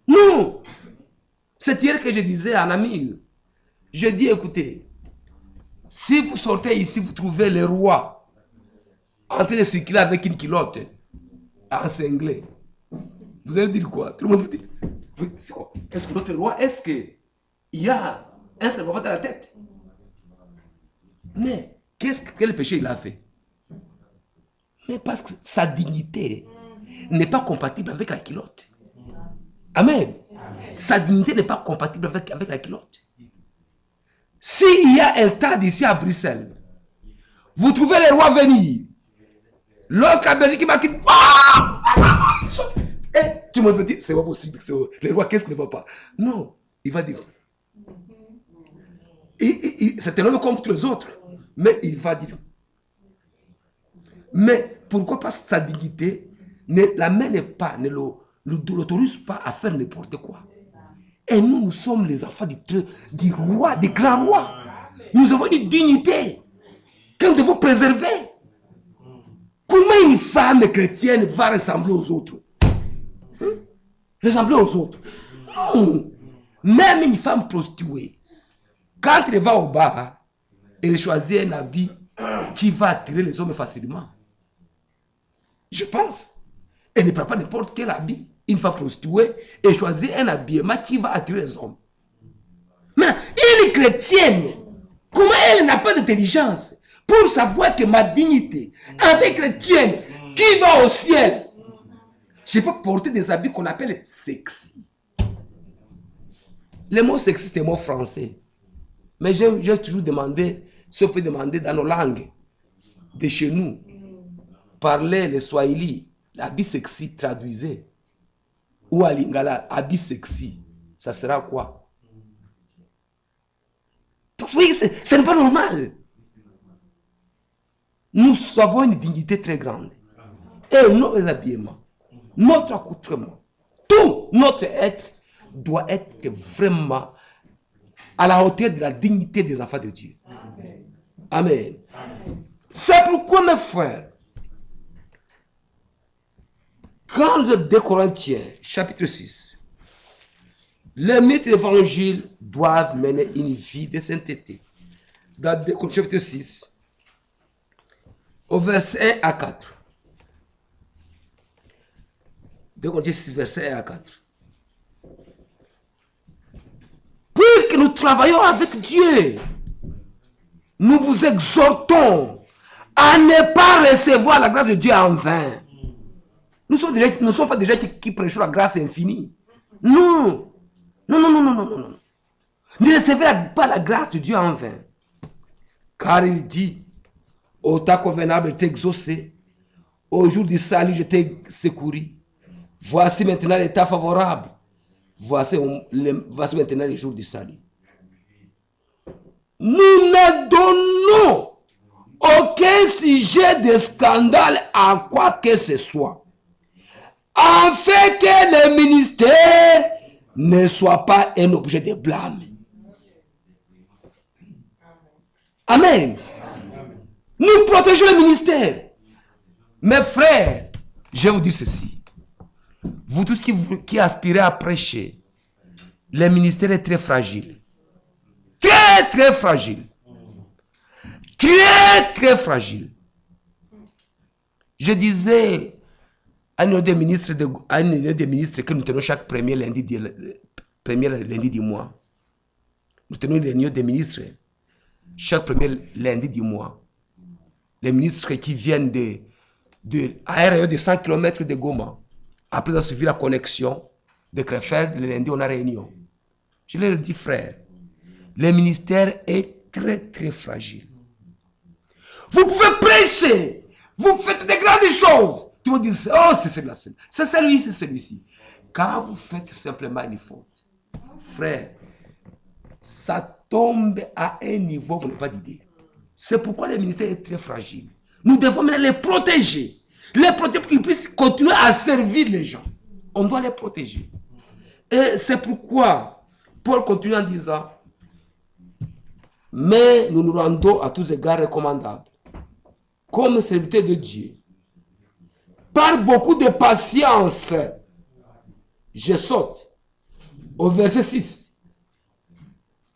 Non. C'est hier que je disais à un ami. Je dis, écoutez, si vous sortez ici, vous trouvez les rois en train de circuler avec une culotte encinglée. Vous allez dire quoi? Tout le monde vous dit, c'est quoi? Est-ce que notre roi, est-ce qu'il y a un serpent dans la tête? Mais quel péché il a fait? Mais parce que sa dignité n'est pas compatible avec la culotte. Amen. Sa dignité n'est pas compatible avec la culotte. S'il y a un stade ici à Bruxelles, vous trouvez les rois venir. Lorsqu'à Belgique marque, tout le monde va dire, c'est pas possible. Les rois, qu'est-ce qu'il ne va pas? Non, il va dire. C'est un homme comme tous les autres, mais il va dire. Mais pourquoi? Parce que sa dignité ne l'amène pas, ne l'autorise pas à faire n'importe quoi. Et nous sommes les enfants du roi, des grands rois. Nous avons une dignité que nous devons préserver. Comment une femme chrétienne va ressembler aux autres? Ressembler aux autres? Non. Même une femme prostituée, quand elle va au bar, elle choisit un habit qui va attirer les hommes facilement. Je pense. Elle ne prend pas n'importe quel habit. Une femme prostituée, elle choisit un habillement qui va attirer les hommes. Maintenant, une chrétienne, comment elle n'a pas d'intelligence pour savoir que ma dignité, en tant que chrétienne, qui va au ciel, je peux porter des habits qu'on appelle sexy. Le mot sexy, c'est un mot français. Mais j'ai toujours demandé, sauf demander dans nos langues de chez nous, parler le swahili, l'habit sexy traduisez. Ou à lingala, habit sexy, ça sera quoi? Oui, ce n'est pas normal. Nous avons une dignité très grande. Et nos habillements, notre accoutrement, tout notre être doit être vraiment à la hauteur de la dignité des enfants de Dieu. Amen. C'est pourquoi, mes frères, quand le 2 Corinthiens, chapitre 6, les ministres de l'évangile doivent mener une vie de sainteté. Dans 2 Corinthiens, chapitre 6, au verset 1 à 4. 2 Corinthiens 6, verset 1 à 4. Puisque nous travaillons avec Dieu, nous vous exhortons à ne pas recevoir la grâce de Dieu en vain. Nous ne sommes pas déjà qui prêchons la grâce infinie. Non. Non. Ne recevez pas la grâce de Dieu en vain. Car il dit, au temps convenable, je t'ai exaucé. Au jour du salut, je t'ai secouru. Voici maintenant l'état favorable. Voici maintenant le jour du salut. Nous ne donnons aucun sujet de scandale à quoi que ce soit, afin que le ministère ne soit pas un objet de blâme. Amen. Nous protégeons le ministère. Mes frères, je vais vous dire ceci. Vous tous qui aspirez à prêcher, le ministère est très fragile. Très fragile. Très fragile. Je disais à une des ministres que nous tenons chaque premier lundi du mois. Nous tenons une réunion des ministres chaque premier lundi du mois. Les ministres qui viennent à un rayon de 100 km de Goma. Après avoir suivi la connexion de Krefeld, le lundi, on a réunion. Je leur dis, frère, le ministère est très fragile. Vous pouvez prêcher, vous faites des grandes choses. Tu vas dire, oh, c'est celui-ci, c'est celui-ci. Quand vous faites simplement une faute, frère, ça tombe à un niveau, vous n'avez pas d'idée. C'est pourquoi le ministère est très fragile. Nous devons maintenant les protéger. Les protéger pour qu'ils puissent continuer à servir les gens. On doit les protéger. Et c'est pourquoi Paul continue en disant, mais nous nous rendons à tous égards recommandables, comme serviteurs de Dieu. Par beaucoup de patience, je saute au verset 6.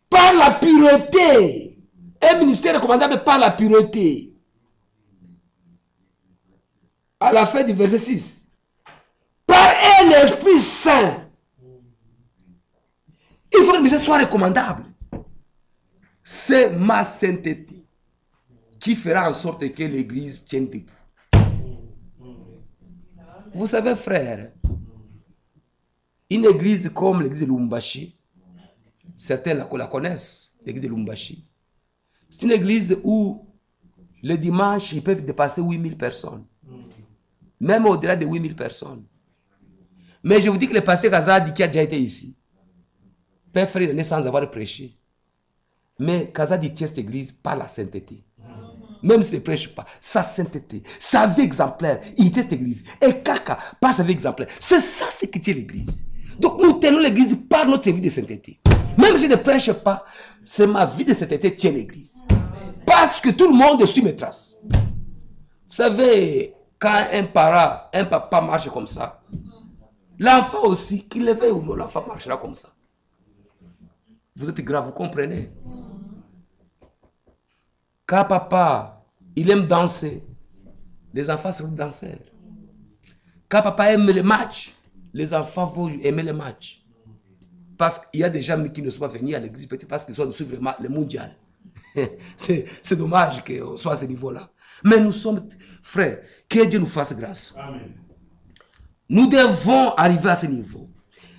Par la pureté, un ministère recommandable par la pureté. à la fin du verset 6, par un Esprit Saint, il faut que l'église soit recommandable. C'est ma sainteté qui fera en sorte que l'église tienne debout. Vous savez, frère, une église comme l'église de Lubumbashi, certains la connaissent, l'église de Lubumbashi. C'est une église où le dimanche, ils peuvent dépasser 8000 personnes. Même au-delà de 8000 personnes. Mais je vous dis que le pasteur Kazadi qui a déjà été ici, peut faire une année sans avoir prêché. Mais Kazadi tient cette église par la sainteté. Même s'il ne prêche pas, sa sainteté, sa vie exemplaire, il tient cette église. Et Kaka, par sa vie exemplaire. C'est ça ce qui tient l'église. Donc nous tenons l'église par notre vie de sainteté. Même si je ne prêche pas, c'est ma vie de sainteté qui tient l'église. Parce que tout le monde suit mes traces. Vous savez, quand un papa marche comme ça, l'enfant aussi, qu'il le veuille ou non, l'enfant marchera comme ça. Vous êtes grave, vous comprenez? Quand papa, il aime danser, les enfants seront danseurs. Quand papa aime les matchs, les enfants vont aimer les matchs. Parce qu'il y a des gens qui ne sont pas venus à l'église, peut-être parce qu'ils sont suivre le mondial. C'est dommage qu'on soit à ce niveau-là. Mais nous sommes frères, que Dieu nous fasse grâce. Amen. Nous devons arriver à ce niveau.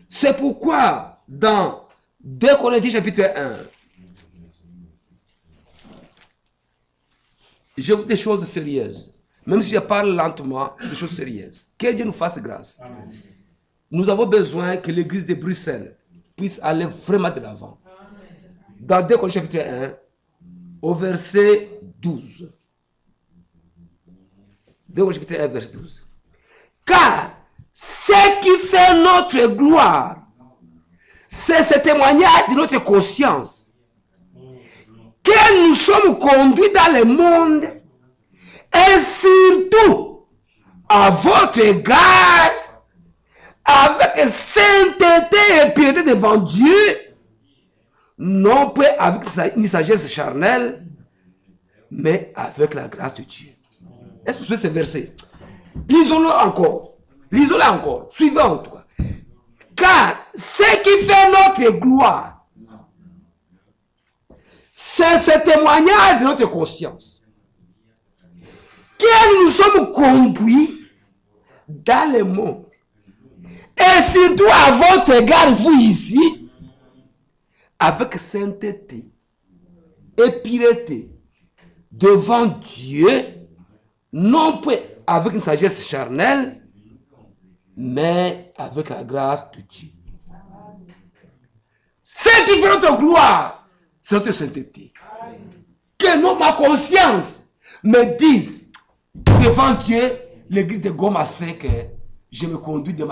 C'est pourquoi dans 2 Corinthiens chapitre 1, je vous dis des choses sérieuses. Même si je parle lentement, des choses sérieuses. Que Dieu nous fasse grâce. Amen. Nous avons besoin que l'église de Bruxelles puisse aller vraiment de l'avant. Dans 2 Corinthiens chapitre 1, au verset 12. 2 Corinthiens chapitre 1, verset 12. Car ce qui fait notre gloire, c'est ce témoignage de notre conscience, que nous sommes conduits dans le monde, et surtout à votre égard, avec sainteté et piété devant Dieu, non pas avec une sagesse charnelle, mais avec la grâce de Dieu. Est-ce que vous savez ce verset? Lisons-le encore. Lisons-le encore. Suivons en tout cas. Car ce qui fait notre gloire, c'est ce témoignage de notre conscience, que nous sommes conduits dans le monde. Et surtout à votre égard, vous ici, avec sainteté et pureté devant Dieu, non pas avec une sagesse charnelle, mais avec la grâce de Dieu. Ce qui fait notre gloire, c'est notre sainteté. Que non, ma conscience me dise devant Dieu, l'église de Goma sait que je me conduis de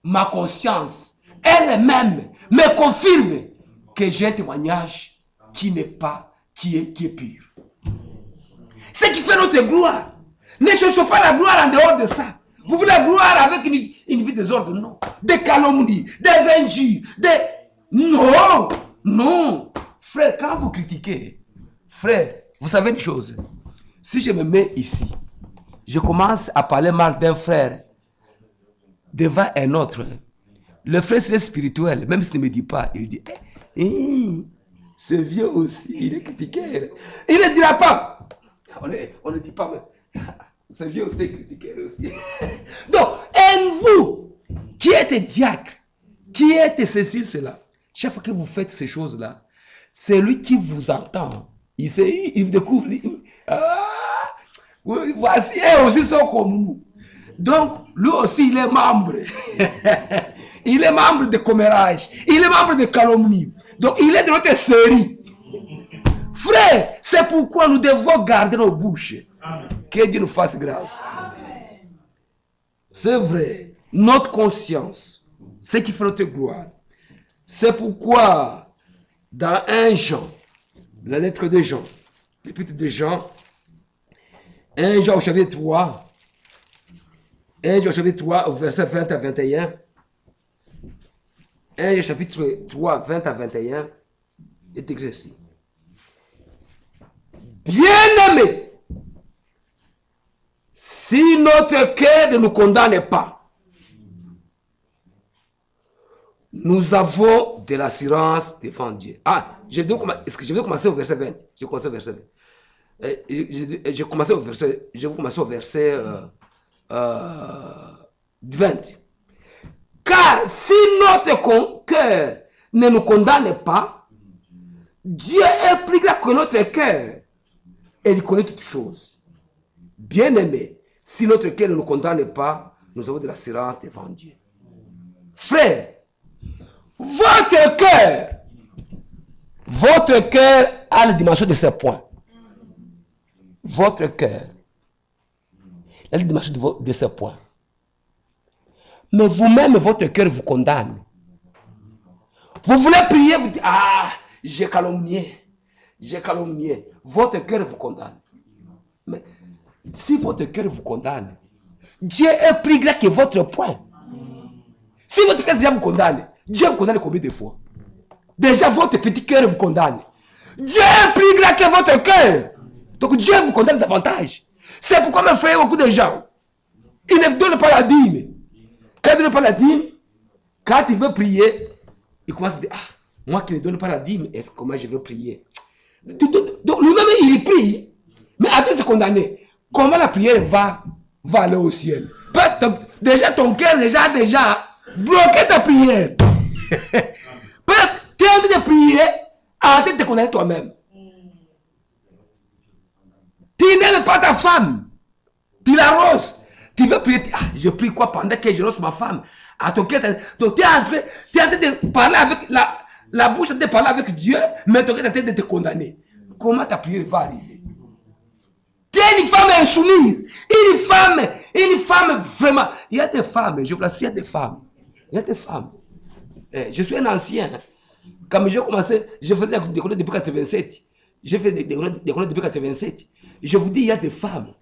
ma conscience elle-même me confirme que j'ai un témoignage qui n'est pas, qui est pur. Ce qui fait notre gloire. Ne cherchez pas la gloire en dehors de ça. Vous voulez la gloire avec une vie désordre? Non. Des calomnies, des injures, Non, non. Frère, quand vous critiquez, frère, vous savez une chose. Si je me mets ici, je commence à parler mal d'un frère devant un autre. Le frère c'est spirituel, même s'il ne me dit pas, il dit, ce vieux aussi, il est critiqué. Il ne dira pas. On ne dit pas, mais ce vieux aussi est critiqué aussi. Donc, vous, qui êtes diacre, qui êtes ceci, cela, chaque fois que vous faites ces choses-là, c'est lui qui vous entend. Il découvre, voici, eux aussi sont comme nous. Donc, lui aussi, il est membre. Il est membre de commérage. Il est membre de calomnie. Donc, il est de notre série. Frère, c'est pourquoi nous devons garder nos bouches. Amen. Que Dieu nous fasse grâce. C'est vrai, notre conscience, ce qui fait notre gloire. C'est pourquoi, dans 1 Jean, la lettre de Jean, l'épître de Jean, 1 Jean au chapitre 3, 1 Jean au chapitre 3, au verset 20 à 21, 1 Jean chapitre 3, 20 à 21, est écrit ici. Bien-aimés, si notre cœur ne nous condamne pas, nous avons de l'assurance devant Dieu. Ah, est-ce que je vais commencer au verset 20? Je vais commencer au verset 20. Je vais commencer au verset 20. Car si notre cœur ne nous condamne pas, Dieu est plus grand que notre cœur et il connaît toutes choses. Bien-aimés, si notre cœur ne nous condamne pas, nous avons de l'assurance devant Dieu. Frère, votre cœur a la dimension de ces points. Votre cœur a la dimension de ces points. Mais vous-même, votre cœur vous condamne. Vous voulez prier, vous dites, ah, j'ai calomnié. Votre cœur vous condamne. Mais si votre cœur vous condamne, Dieu est plus grand que votre point. Si votre cœur déjà vous condamne, Dieu vous condamne combien de fois? Déjà, votre petit cœur vous condamne. Dieu est plus grand que votre cœur. Donc, Dieu vous condamne davantage. C'est pourquoi, mes frères, beaucoup de gens, ils ne donnent pas la dîme. Quand ils ne donnent pas la dîme, quand ils veulent prier, ils commencent à dire, ah, moi qui ne donne pas la dîme, est-ce comment je veux prier? Donc, lui-même, il prie, mais attends de se condamner. Comment la prière va aller au ciel? Parce que déjà, ton cœur déjà bloqué ta prière. Parce que tu es en train de prier, arrête de te condamner toi-même. Tu n'aimes pas ta femme. Tu l'arroses. Tu veux prier. Ah, je prie quoi pendant que je rose ma femme? À ton cœur, donc tu es en train de parler avec la bouche, de parler avec Dieu, mais ton cœur est en train de te condamner. Comment ta prière va arriver? Tu es une femme insoumise. Une femme vraiment. Il y a des femmes, je vous l'assure, il y a des femmes. Je suis un ancien. Quand j'ai commencé, je faisais des collèges depuis 87. J'ai fait des collèges depuis 87. Je vous dis, il y a des femmes.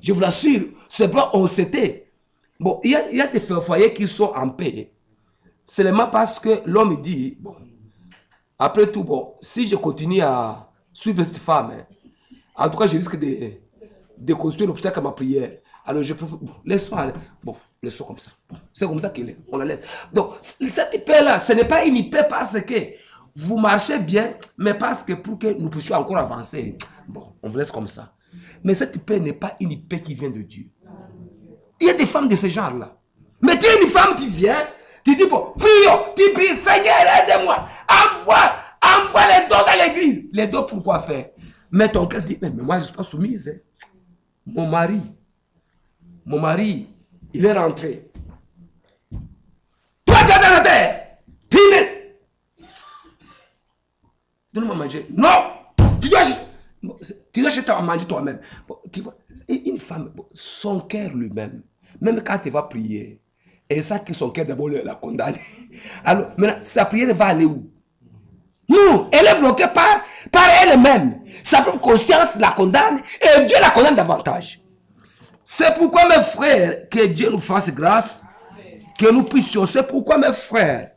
Je vous l'assure, c'est pas on s'était. Bon, il y a des foyers qui sont en paix. Seulement parce que l'homme dit, bon, après tout, bon, si je continue à suivre cette femme, en tout cas, je risque de construire l'obstacle à ma prière. Alors, je préfère, bon, laisse-moi comme ça. Bon, c'est comme ça qu'il est. On enlève. Donc, cette paix-là, ce n'est pas une paix parce que vous marchez bien, mais parce que pour que nous puissions encore avancer. Bon, on vous laisse comme ça. Mais cette paix n'est pas une paix qui vient de Dieu. Il y a des femmes de ce genre-là. Mais tu es une femme qui vient, tu dis, bon, prions, tu pries, Seigneur, aide-moi, envoie les dons dans l'église. Les dons, pourquoi faire? Mais ton cœur dit, mais moi, je ne suis pas soumise. Hein. Mon mari, il est rentré. Toi, tu es dans la terre. Donne-moi à manger. Non! Tu dois acheter à manger toi-même. Bon, tu vois, une femme, bon, son cœur lui-même, même quand elle va prier, elle sent que son cœur d'abord la condamne. Alors, maintenant, sa prière va aller où? Non, elle est bloquée par elle-même. Sa propre conscience la condamne et Dieu la condamne davantage. C'est pourquoi, mes frères, que Dieu nous fasse grâce, que nous puissions. C'est pourquoi, mes frères,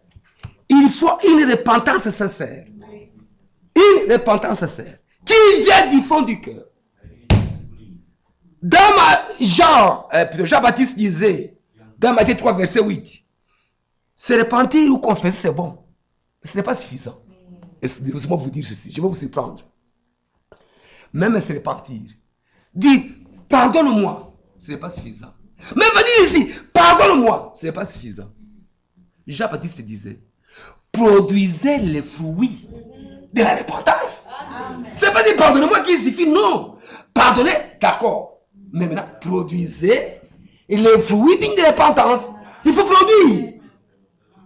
il faut une repentance sincère. Une repentance sincère qui vient du fond du cœur. Jean-Baptiste disait, dans Matthieu 3, verset 8, se repentir ou confesser, c'est bon. Mais ce n'est pas suffisant. Laissez-moi vous dire ceci, je vais vous surprendre. Même se repentir, dire, pardonne-moi, ce n'est pas suffisant. Mais venir ici, pardonne-moi, ce n'est pas suffisant. Jean-Baptiste disait, produisez les fruits de la repentance. Ce n'est pas dire pardonnez-moi qui suffit, non. Pardonnez, d'accord. Mais maintenant, produisez les fruits dignes de repentance. Il faut produire.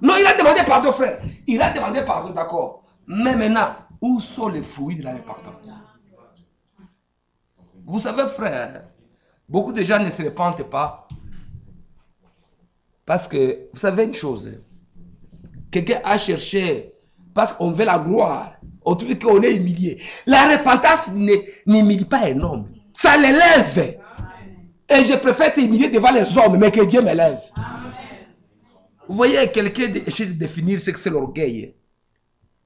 Non, il a demandé pardon, frère. Il a demandé pardon, d'accord. Mais maintenant, où sont les fruits de la repentance? Vous savez, frère, beaucoup de gens ne se repentent pas. Parce que, vous savez une chose, quelqu'un a cherché, parce qu'on veut la gloire, on trouve qu'on est humilié. La repentance n'humilie pas un homme. Ça l'élève. Et je préfère t'humilier devant les hommes, mais que Dieu m'élève. Vous voyez, quelqu'un essaie de définir ce que c'est l'orgueil.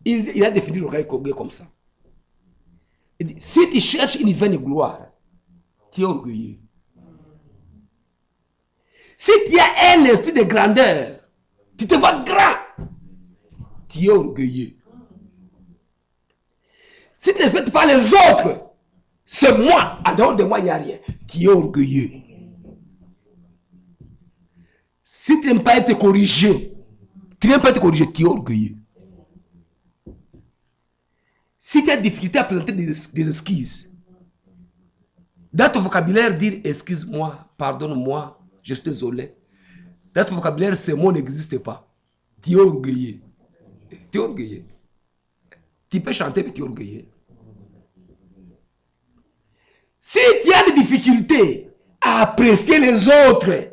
Il a défini l'orgueil comme ça. Il dit, si tu cherches une vaine gloire, tu es orgueilleux. Si tu as un esprit de grandeur, tu te vois grand, tu es orgueilleux. Si tu ne respectes pas les autres, c'est moi, en dehors de moi, il n'y a rien. Tu es orgueilleux. Si tu n'aimes pas être corrigé, tu es orgueilleux. Si tu as difficulté à présenter des excuses, dans ton vocabulaire, dire excuse-moi, pardonne-moi, je suis désolé. Dans ton vocabulaire, ce mot n'existe pas. Tu es orgueilleux. Tu es orgueilleux. Tu peux chanter, mais tu es orgueilleux. Si tu as des difficultés à apprécier les autres,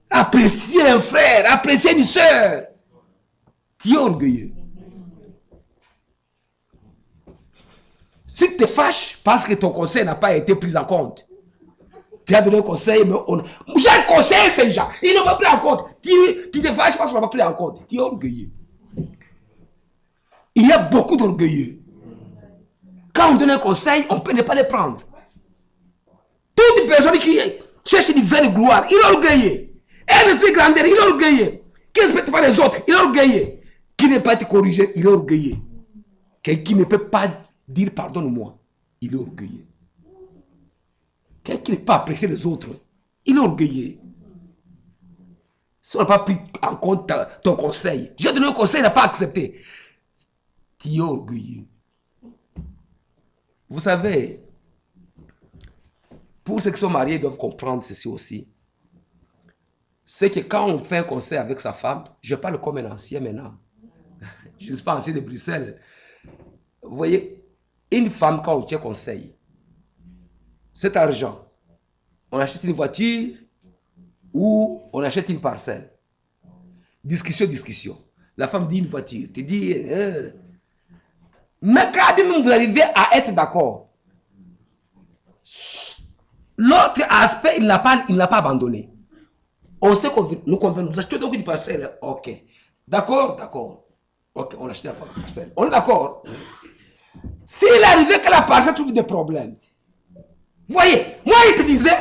apprécier un frère, apprécier une soeur, tu es orgueilleux. Si tu te fâches parce que ton conseil n'a pas été pris en compte, tu as donné un conseil, mais j'ai conseillé ces gens, ils n'ont pas pris en compte. Tu te fâches parce qu'on n'a pas pris en compte. Tu es orgueilleux. Il y a beaucoup d'orgueilleux. Quand on donne un conseil, on peut ne pas le prendre. Toute personne qui cherche une vraie gloire, il est orgueilleux. Un esprit grandeur, il est orgueilleux. Qui ne respecte pas les autres, il est orgueilleux. Qui n'est pas été corrigé, il est orgueilleux. Quelqu'un qui ne peut pas dire pardonne-moi, il est orgueilleux. Quelqu'un qui n'est pas apprécié les autres, il est orgueilleux. Si on n'a pas pris en compte ton conseil, j'ai donné un conseil, il n'a pas accepté. Tu es orgueilleux. Vous savez, pour ceux qui sont mariés, ils doivent comprendre ceci aussi. C'est que quand on fait un conseil avec sa femme, je parle comme un ancien maintenant. Je ne suis pas ancien de Bruxelles. Vous voyez, une femme, quand on tient conseil, cet argent, on achète une voiture ou on achète une parcelle. Discussion. La femme dit une voiture. Tu dis, mais quand même vous arrivez à être d'accord, l'autre aspect, il n'a pas abandonné. On sait qu'on nous convient, nous achetons donc une parcelle. Ok. D'accord. Ok, on achète la parcelle. On est d'accord. S'il arrivait que la parcelle trouve des problèmes, voyez, moi il te disait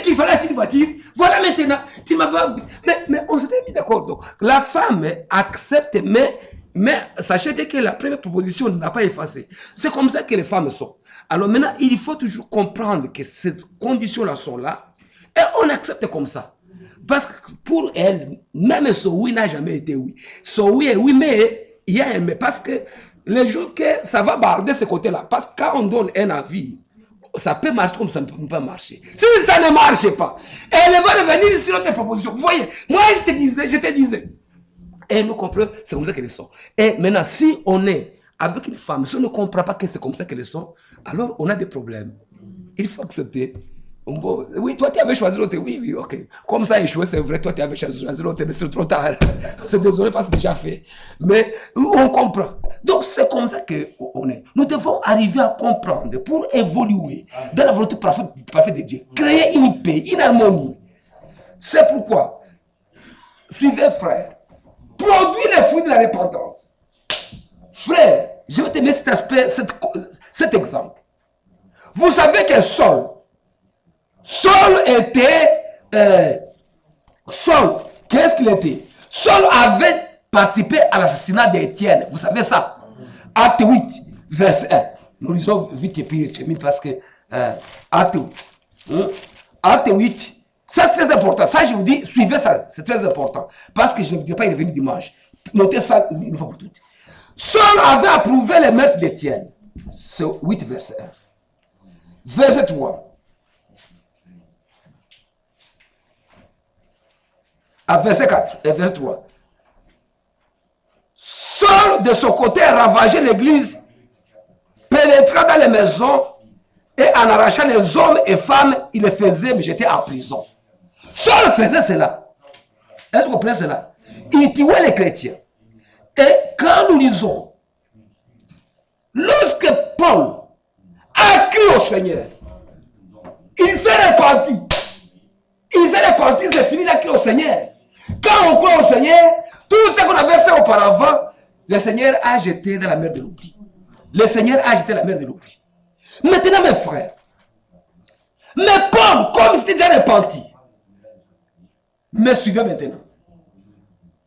qu'il fallait acheter une voiture. Voilà maintenant, tu m'avais. Mais on s'était mis d'accord. Donc, la femme accepte, mais sachez que la première proposition n'a pas effacé. C'est comme ça que les femmes sont. Alors maintenant, il faut toujours comprendre que ces conditions-là sont là et on accepte comme ça. Parce que pour elle, même son oui n'a jamais été oui. Son oui est oui, mais il y a un mais. Parce que les jours que ça va barder de ce côté-là, parce que quand on donne un avis, ça peut marcher comme ça ne peut pas marcher. Si ça ne marche pas, elle va revenir sur notre proposition. Vous voyez, moi je te disais, et nous comprenons, c'est comme ça qu'elles sont. Et maintenant, si on est avec une femme, si on ne comprend pas que c'est comme ça qu'elles sont, alors on a des problèmes. Il faut accepter. Bon, oui, toi tu avais choisi l'autre, oui, ok. Comme ça échoué, c'est vrai, toi tu avais choisi l'autre, mais c'est trop tard. C'est désolé parce que c'est déjà fait. Mais on comprend. Donc c'est comme ça qu'on est. Nous devons arriver à comprendre pour évoluer dans la volonté parfaite de Dieu. Créer une paix, une harmonie. C'est pourquoi, suivez frère, produis les fruits de la repentance. Frère, je vais te mettre cet aspect, cet exemple. Vous savez que Saul était... Saul, qu'est-ce qu'il était? Saul avait participé à l'assassinat d'Étienne. Vous savez ça? Acte 8, verset 1. Nous lisons vite et puis je termine parce que... Acte 8. Acte 8. Ça c'est très important. Ça je vous dis, suivez ça. C'est très important. Parce que je ne vous dirai pas, il est venu dimanche. Notez ça une fois pour toutes. Saul avait approuvé les meurtres d'Étienne. C'est 8, verset 1. Verset 3. À verset 4 et verset 3. Saul, de son côté, ravageait l'église, pénétra dans les maisons et en arrachant les hommes et femmes, il les faisait mais jeter en prison. Saul faisait cela. Est-ce que vous comprenez cela? Il tuait les chrétiens. Et quand nous lisons, lorsque Paul a cru au Seigneur, il s'est repenti. C'est fini d'accueillir au Seigneur. Quand on croit au Seigneur, tout ce qu'on avait fait auparavant, le Seigneur a jeté dans la mer de l'oubli. Maintenant, mes frères, mais Paul, comme il s'était déjà repenti, Mais suivez maintenant.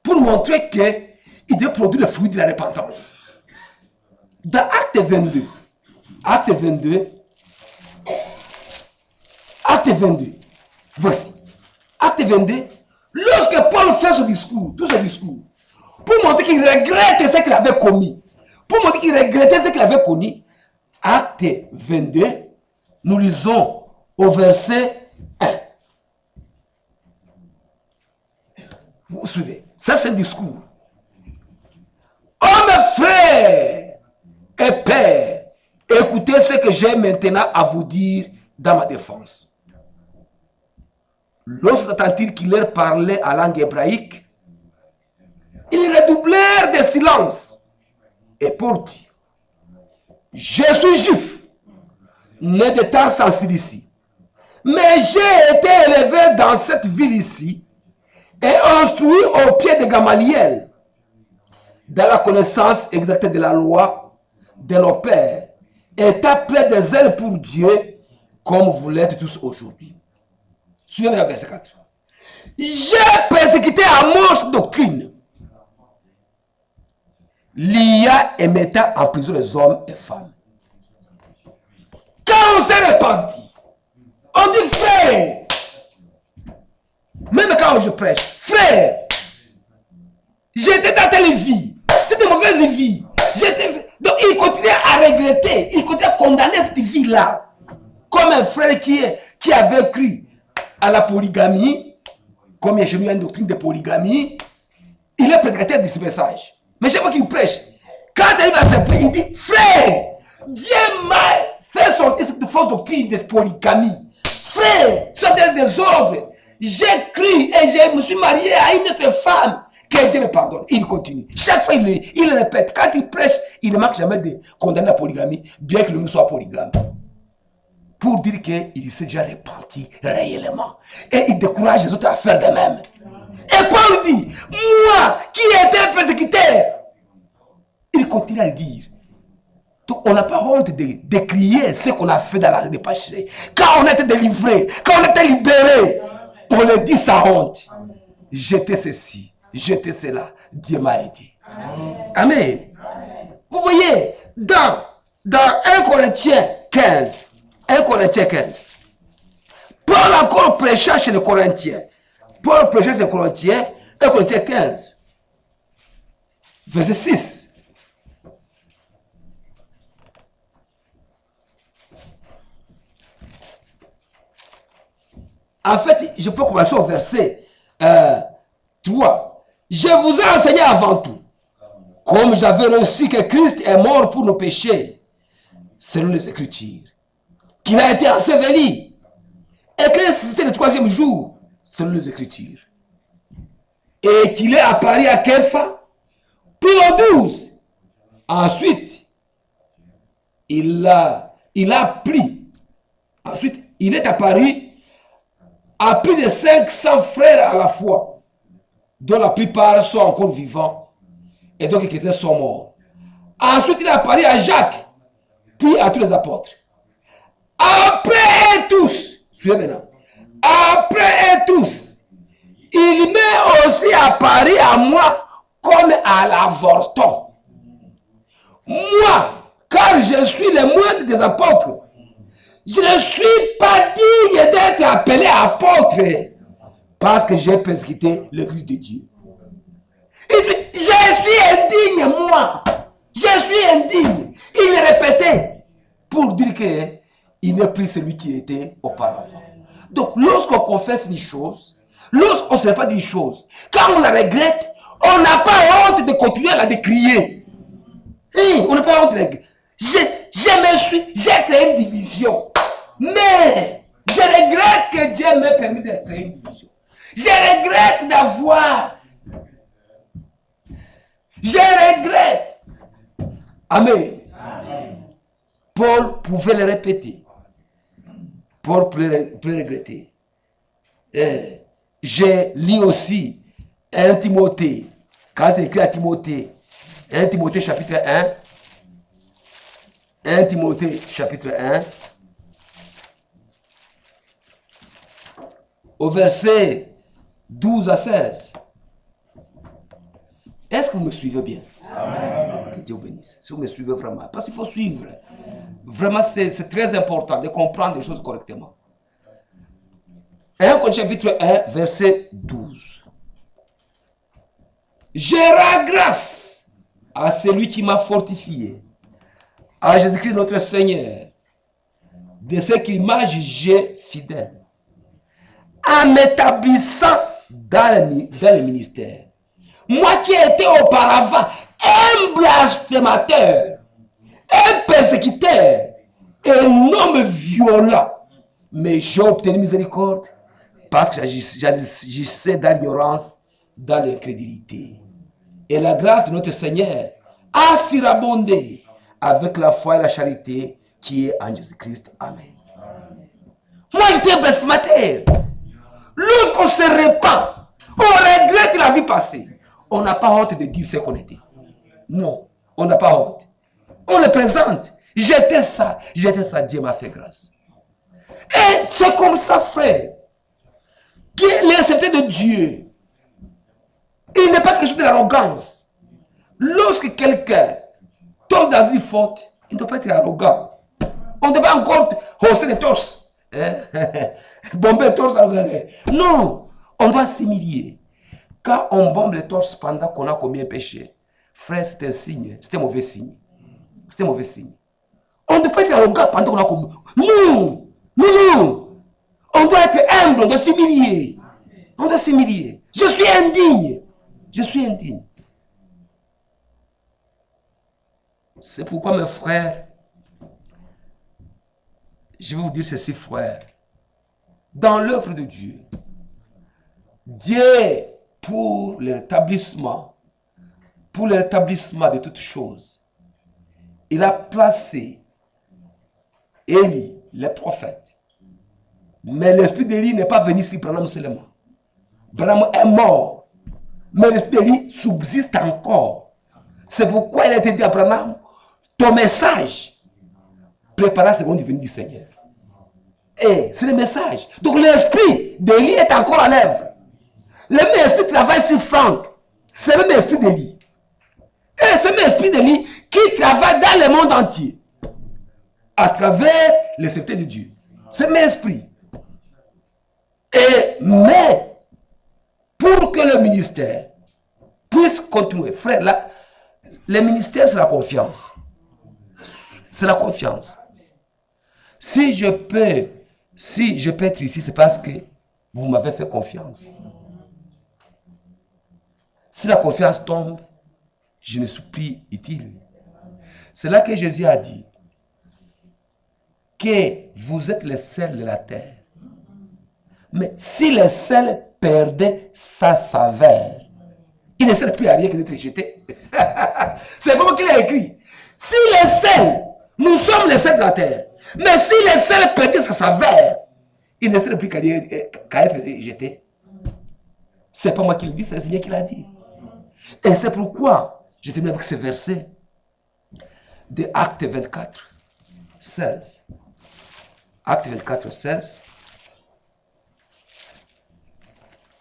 Pour montrer qu'il doit produire le fruit de la repentance. Dans Acte 22, Acte 22, voici. Acte 22, lorsque Paul fait ce discours, tout ce discours, pour montrer qu'il regrette ce qu'il avait commis, pour montrer qu'il regrettait ce qu'il avait commis, Acte 22, nous lisons au verset 1. Vous vous suivez? Ça, c'est un discours. Oh mes frères et pères, écoutez ce que j'ai maintenant à vous dire dans ma défense. Lorsque s'entendit qu'il leur parlait en langue hébraïque, ils redoublèrent de silence. Et Paul dit, je suis juif, né de Tarse en Cilicie, mais j'ai été élevé dans cette ville ici et instruit au pied de Gamaliel, dans la connaissance exacte de la loi de nos pères, étant plein de zèle pour Dieu, comme vous l'êtes tous aujourd'hui. Suivez le verset 4. J'ai persécuté à mort doctrine, liant et mettant en prison les hommes et femmes. Quand on s'est repenti, on dit frère, même quand je prêche, frère, j'étais dans telle vie, c'était une mauvaise vie. Donc il continuait à regretter, il continuait à condamner cette vie-là. Comme un frère qui avait cru à la polygamie, comme il y a chez lui une doctrine de polygamie, il est prédicateur de ce message. Mais chaque fois qu'il prêche, quand il arrive à se plaindre, il dit, frère, Dieu m'a fait sortir cette fausse doctrine de polygamie. Frère, c'est un désordre. J'ai cru et je me suis marié à une autre femme. Que Dieu me pardonne. Il continue. Chaque fois, il répète. Quand il prêche, il ne manque jamais de condamner la polygamie, bien que lui soit polygame. Pour dire qu'il s'est déjà repenti réellement. Et il décourage les autres à faire de même. Et Paul dit, moi qui étais un persécuteur, il continue à le dire. Donc, on n'a pas honte de crier ce qu'on a fait dans la vie passée. Quand on était délivré, quand on était libéré, on le dit sans honte. J'étais ceci, j'étais cela, Dieu m'a aidé. Amen. Vous voyez, dans 1 Corinthiens 15, Paul encore prêcha chez les Corinthiens. Paul prêcha chez les Corinthiens, 1 Corinthiens 15, verset 6. En fait, je peux commencer au verset 3. Je vous ai enseigné avant tout, comme j'avais reçu que Christ est mort pour nos péchés, selon les Écritures, qu'il a été enseveli, et qu'il est ressuscité le 3e jour, selon les Écritures, et qu'il est apparu à Képha, puis aux 12. Ensuite, il est apparu à plus de 500 frères à la fois, dont la plupart sont encore vivants, et donc quelques-uns sont morts. Ensuite, il est apparu à Jacques, puis à tous les apôtres. Après tous, suivez maintenant, après tous, il m'est aussi apparu à moi comme à l'avorton. Moi, car je suis le moindre des apôtres, je ne suis pas digne d'être appelé apôtre parce que j'ai persécuté l'Église de Dieu. Je suis indigne, moi. Je suis indigne. Il répétait pour dire qu'il n'est plus celui qui était auparavant. Donc, lorsqu'on confesse une chose, lorsqu'on ne sait pas d'une chose, quand on la regrette, on n'a pas honte de continuer à la décrier. On n'a pas honte de la décrire. J'ai créé une division. Mais je regrette que Dieu m'ait permis de créer une division. Je regrette d'avoir. Je regrette. Amen. Amen. Paul pouvait le répéter. Paul peut regretter. J'ai lu aussi 1 Timothée. Quand il écrit à Timothée, 1 Timothée chapitre 1. 1 Timothée chapitre 1. Au verset 12 à 16. Est-ce que vous me suivez bien? Amen. Que Dieu vous bénisse. Si vous me suivez vraiment. Parce qu'il faut suivre. Vraiment, c'est très important de comprendre les choses correctement. 1 Corinthiens chapitre 1, verset 12. Je rends grâce à celui qui m'a fortifié, à Jésus-Christ notre Seigneur, de ce qu'il m'a jugé fidèle, en m'établissant dans le ministère. Moi qui étais auparavant un blasphémateur, un persécuteur, un homme violent, mais j'ai obtenu miséricorde parce que j'agissais dans l'ignorance, dans l'incrédulité. Et la grâce de notre Seigneur a surabondé avec la foi et la charité qui est en Jésus-Christ. Amen. Moi j'étais un blasphémateur. Lorsqu'on se répand, on regrette la vie passée. On n'a pas honte de dire ce qu'on était. Non, on n'a pas honte. On le présente. J'étais ça, Dieu m'a fait grâce. Et c'est comme ça, frère, que l'accepté de Dieu, il n'est pas quelque chose de l'arrogance. Lorsque quelqu'un tombe dans une faute, il ne doit pas être arrogant. On ne doit pas encore hausser les torses. Bomber les torses. Non, on doit s'humilier. Quand on bombe les torses pendant qu'on a commis un péché, frère, c'est un signe, c'est un mauvais signe. C'est un mauvais signe. On ne doit pas être arrogant pendant qu'on a commis. Non, non, non. On doit être humble, on doit s'humilier. On doit s'humilier. Je suis indigne. Je suis indigne. C'est pourquoi, mes frères, je vais vous dire ceci, frère. Dans l'œuvre de Dieu, Dieu, pour l'établissement de toutes choses, il a placé Élie, les prophètes. Mais l'esprit d'Élie n'est pas venu sur Branham seulement. Branham est mort. Mais l'esprit d'Élie subsiste encore. C'est pourquoi il a été dit à Branham, ton message prépare la seconde venue du Seigneur. Et c'est le message. Donc l'esprit d'Élie est encore à l'œuvre. Le même esprit travaille sur Franck. C'est le même esprit d'Élie. Et c'est le même esprit d'Élie qui travaille dans le monde entier. À travers les serviteurs de Dieu. C'est le même esprit. Mais, pour que le ministère puisse continuer, frère, le ministère, c'est la confiance. C'est la confiance. Si je peux être ici, c'est parce que vous m'avez fait confiance. Si la confiance tombe, je ne suis plus utile. C'est là que Jésus a dit que vous êtes le sel de la terre. Mais si le sel perdait sa saveur, il ne sert plus à rien que d'être jeté. C'est comme qu'il a écrit. Si le sel, nous sommes le sel de la terre, mais si le sel perdait sa saveur, il ne sert plus qu'à être jeté. C'est pas moi qui le dis, c'est le Seigneur qui l'a dit. Et c'est pourquoi je termine avec ce verset de Actes 24, 16. Actes 24, 16.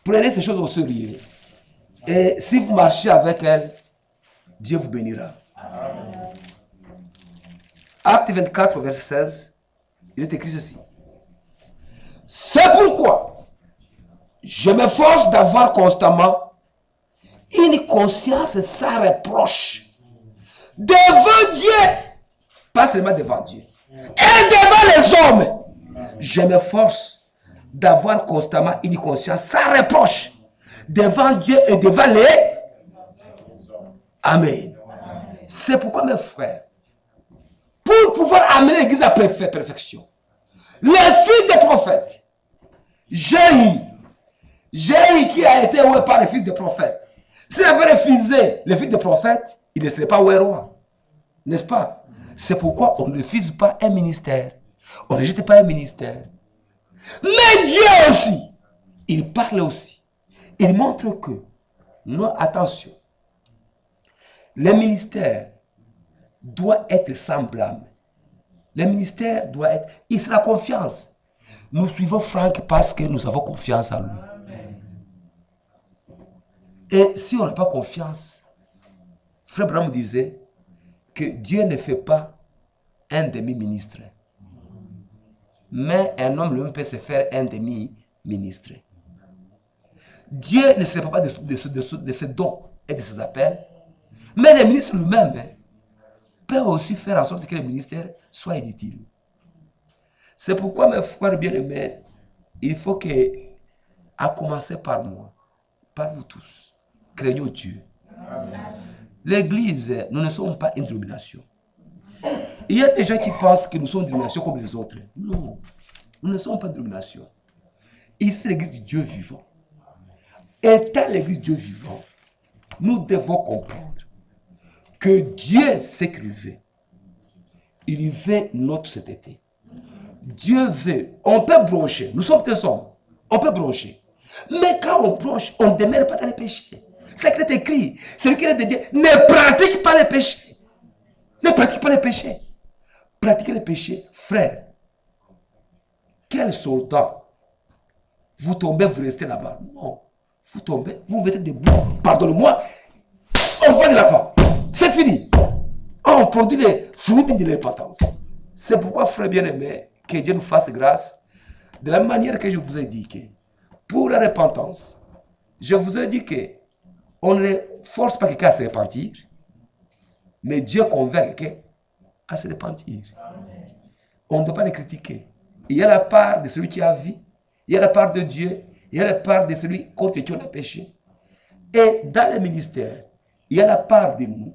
Prenez ces choses au sérieux. Et si vous marchez avec elles, Dieu vous bénira. Amen. Acte 24, verset 16, il est écrit ceci. C'est pourquoi je m'efforce d'avoir constamment une conscience sans reproche devant Dieu, pas seulement devant Dieu, et devant les hommes. Je m'efforce d'avoir constamment une conscience sans reproche devant Dieu et devant les... Amen. C'est pourquoi, mes frères, pour pouvoir amener l'église à perfection, les fils des prophètes, Jéhu qui a été oué par les fils des prophètes, s'il avait refusé les fils des prophètes, il ne serait pas oué roi. N'est-ce pas? C'est pourquoi on ne refuse pas un ministère. On ne rejette pas un ministère. Mais Dieu aussi, il parle aussi. Il montre que, non, attention, le ministère doit être semblable. Le ministère doit être, il sera confiance. Nous suivons Franck parce que nous avons confiance en lui. Et si on n'a pas confiance, Frère Branham disait que Dieu ne fait pas un demi-ministre. Mais un homme lui-même peut se faire un demi-ministre. Dieu ne se fait pas de ses dons et de ses appels. Mais le ministre lui-même peut aussi faire en sorte que le ministère soit inutile. C'est pourquoi, mes frères bien-aimés, il faut que, à commencer par moi, par vous tous, craignons Dieu. L'église, nous ne sommes pas une domination. Il y a des gens qui pensent que nous sommes une domination comme les autres. Non, nous ne sommes pas une domination. Ici, c'est l'église du Dieu vivant. Étant l'église du Dieu vivant, nous devons comprendre que Dieu sait qu'il veut. Il veut notre sainteté. Dieu veut. On peut broncher. Nous sommes des hommes. On peut broncher. Mais quand on bronche, on ne demeure pas dans les péchés. C'est ce qui est écrit. Celui qui est de Dieu ne pratique pas les péchés. Ne pratique pas les péchés. Pratiquez les péchés, frère. Quel soldat? Vous tombez, vous restez là-bas. Non. Vous tombez, vous mettez debout. Pardonne-moi. On va de l'avant. C'est fini. On produit les fruits de l'importance. C'est pourquoi, frère bien-aimé, que Dieu nous fasse grâce. De la manière que je vous ai dit que pour la repentance, je vous ai dit que on ne force pas quelqu'un à se repentir, mais Dieu convainc quelqu'un à se repentir. On ne doit pas les critiquer. Il y a la part de celui qui a vie, il y a la part de Dieu, il y a la part de celui contre qui on a péché. Et dans le ministère, il y a la part de nous.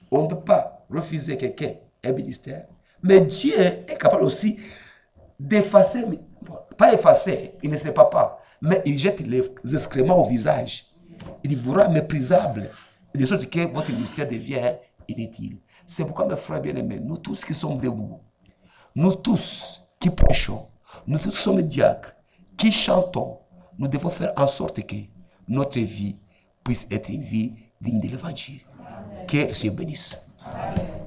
On ne peut pas refuser quelqu'un un ministère, mais Dieu est capable aussi d'effacer, pas effacer, il ne sait pas, mais il jette les excréments au visage. Il vous rend méprisable, de sorte que votre ministère devient inutile. C'est pourquoi, mes frères bien-aimés, nous tous qui sommes debout, nous tous qui prêchons, nous tous sommes diacres, qui chantons, nous devons faire en sorte que notre vie puisse être une vie digne de l'évangile. Que Dieu bénisse. Amen.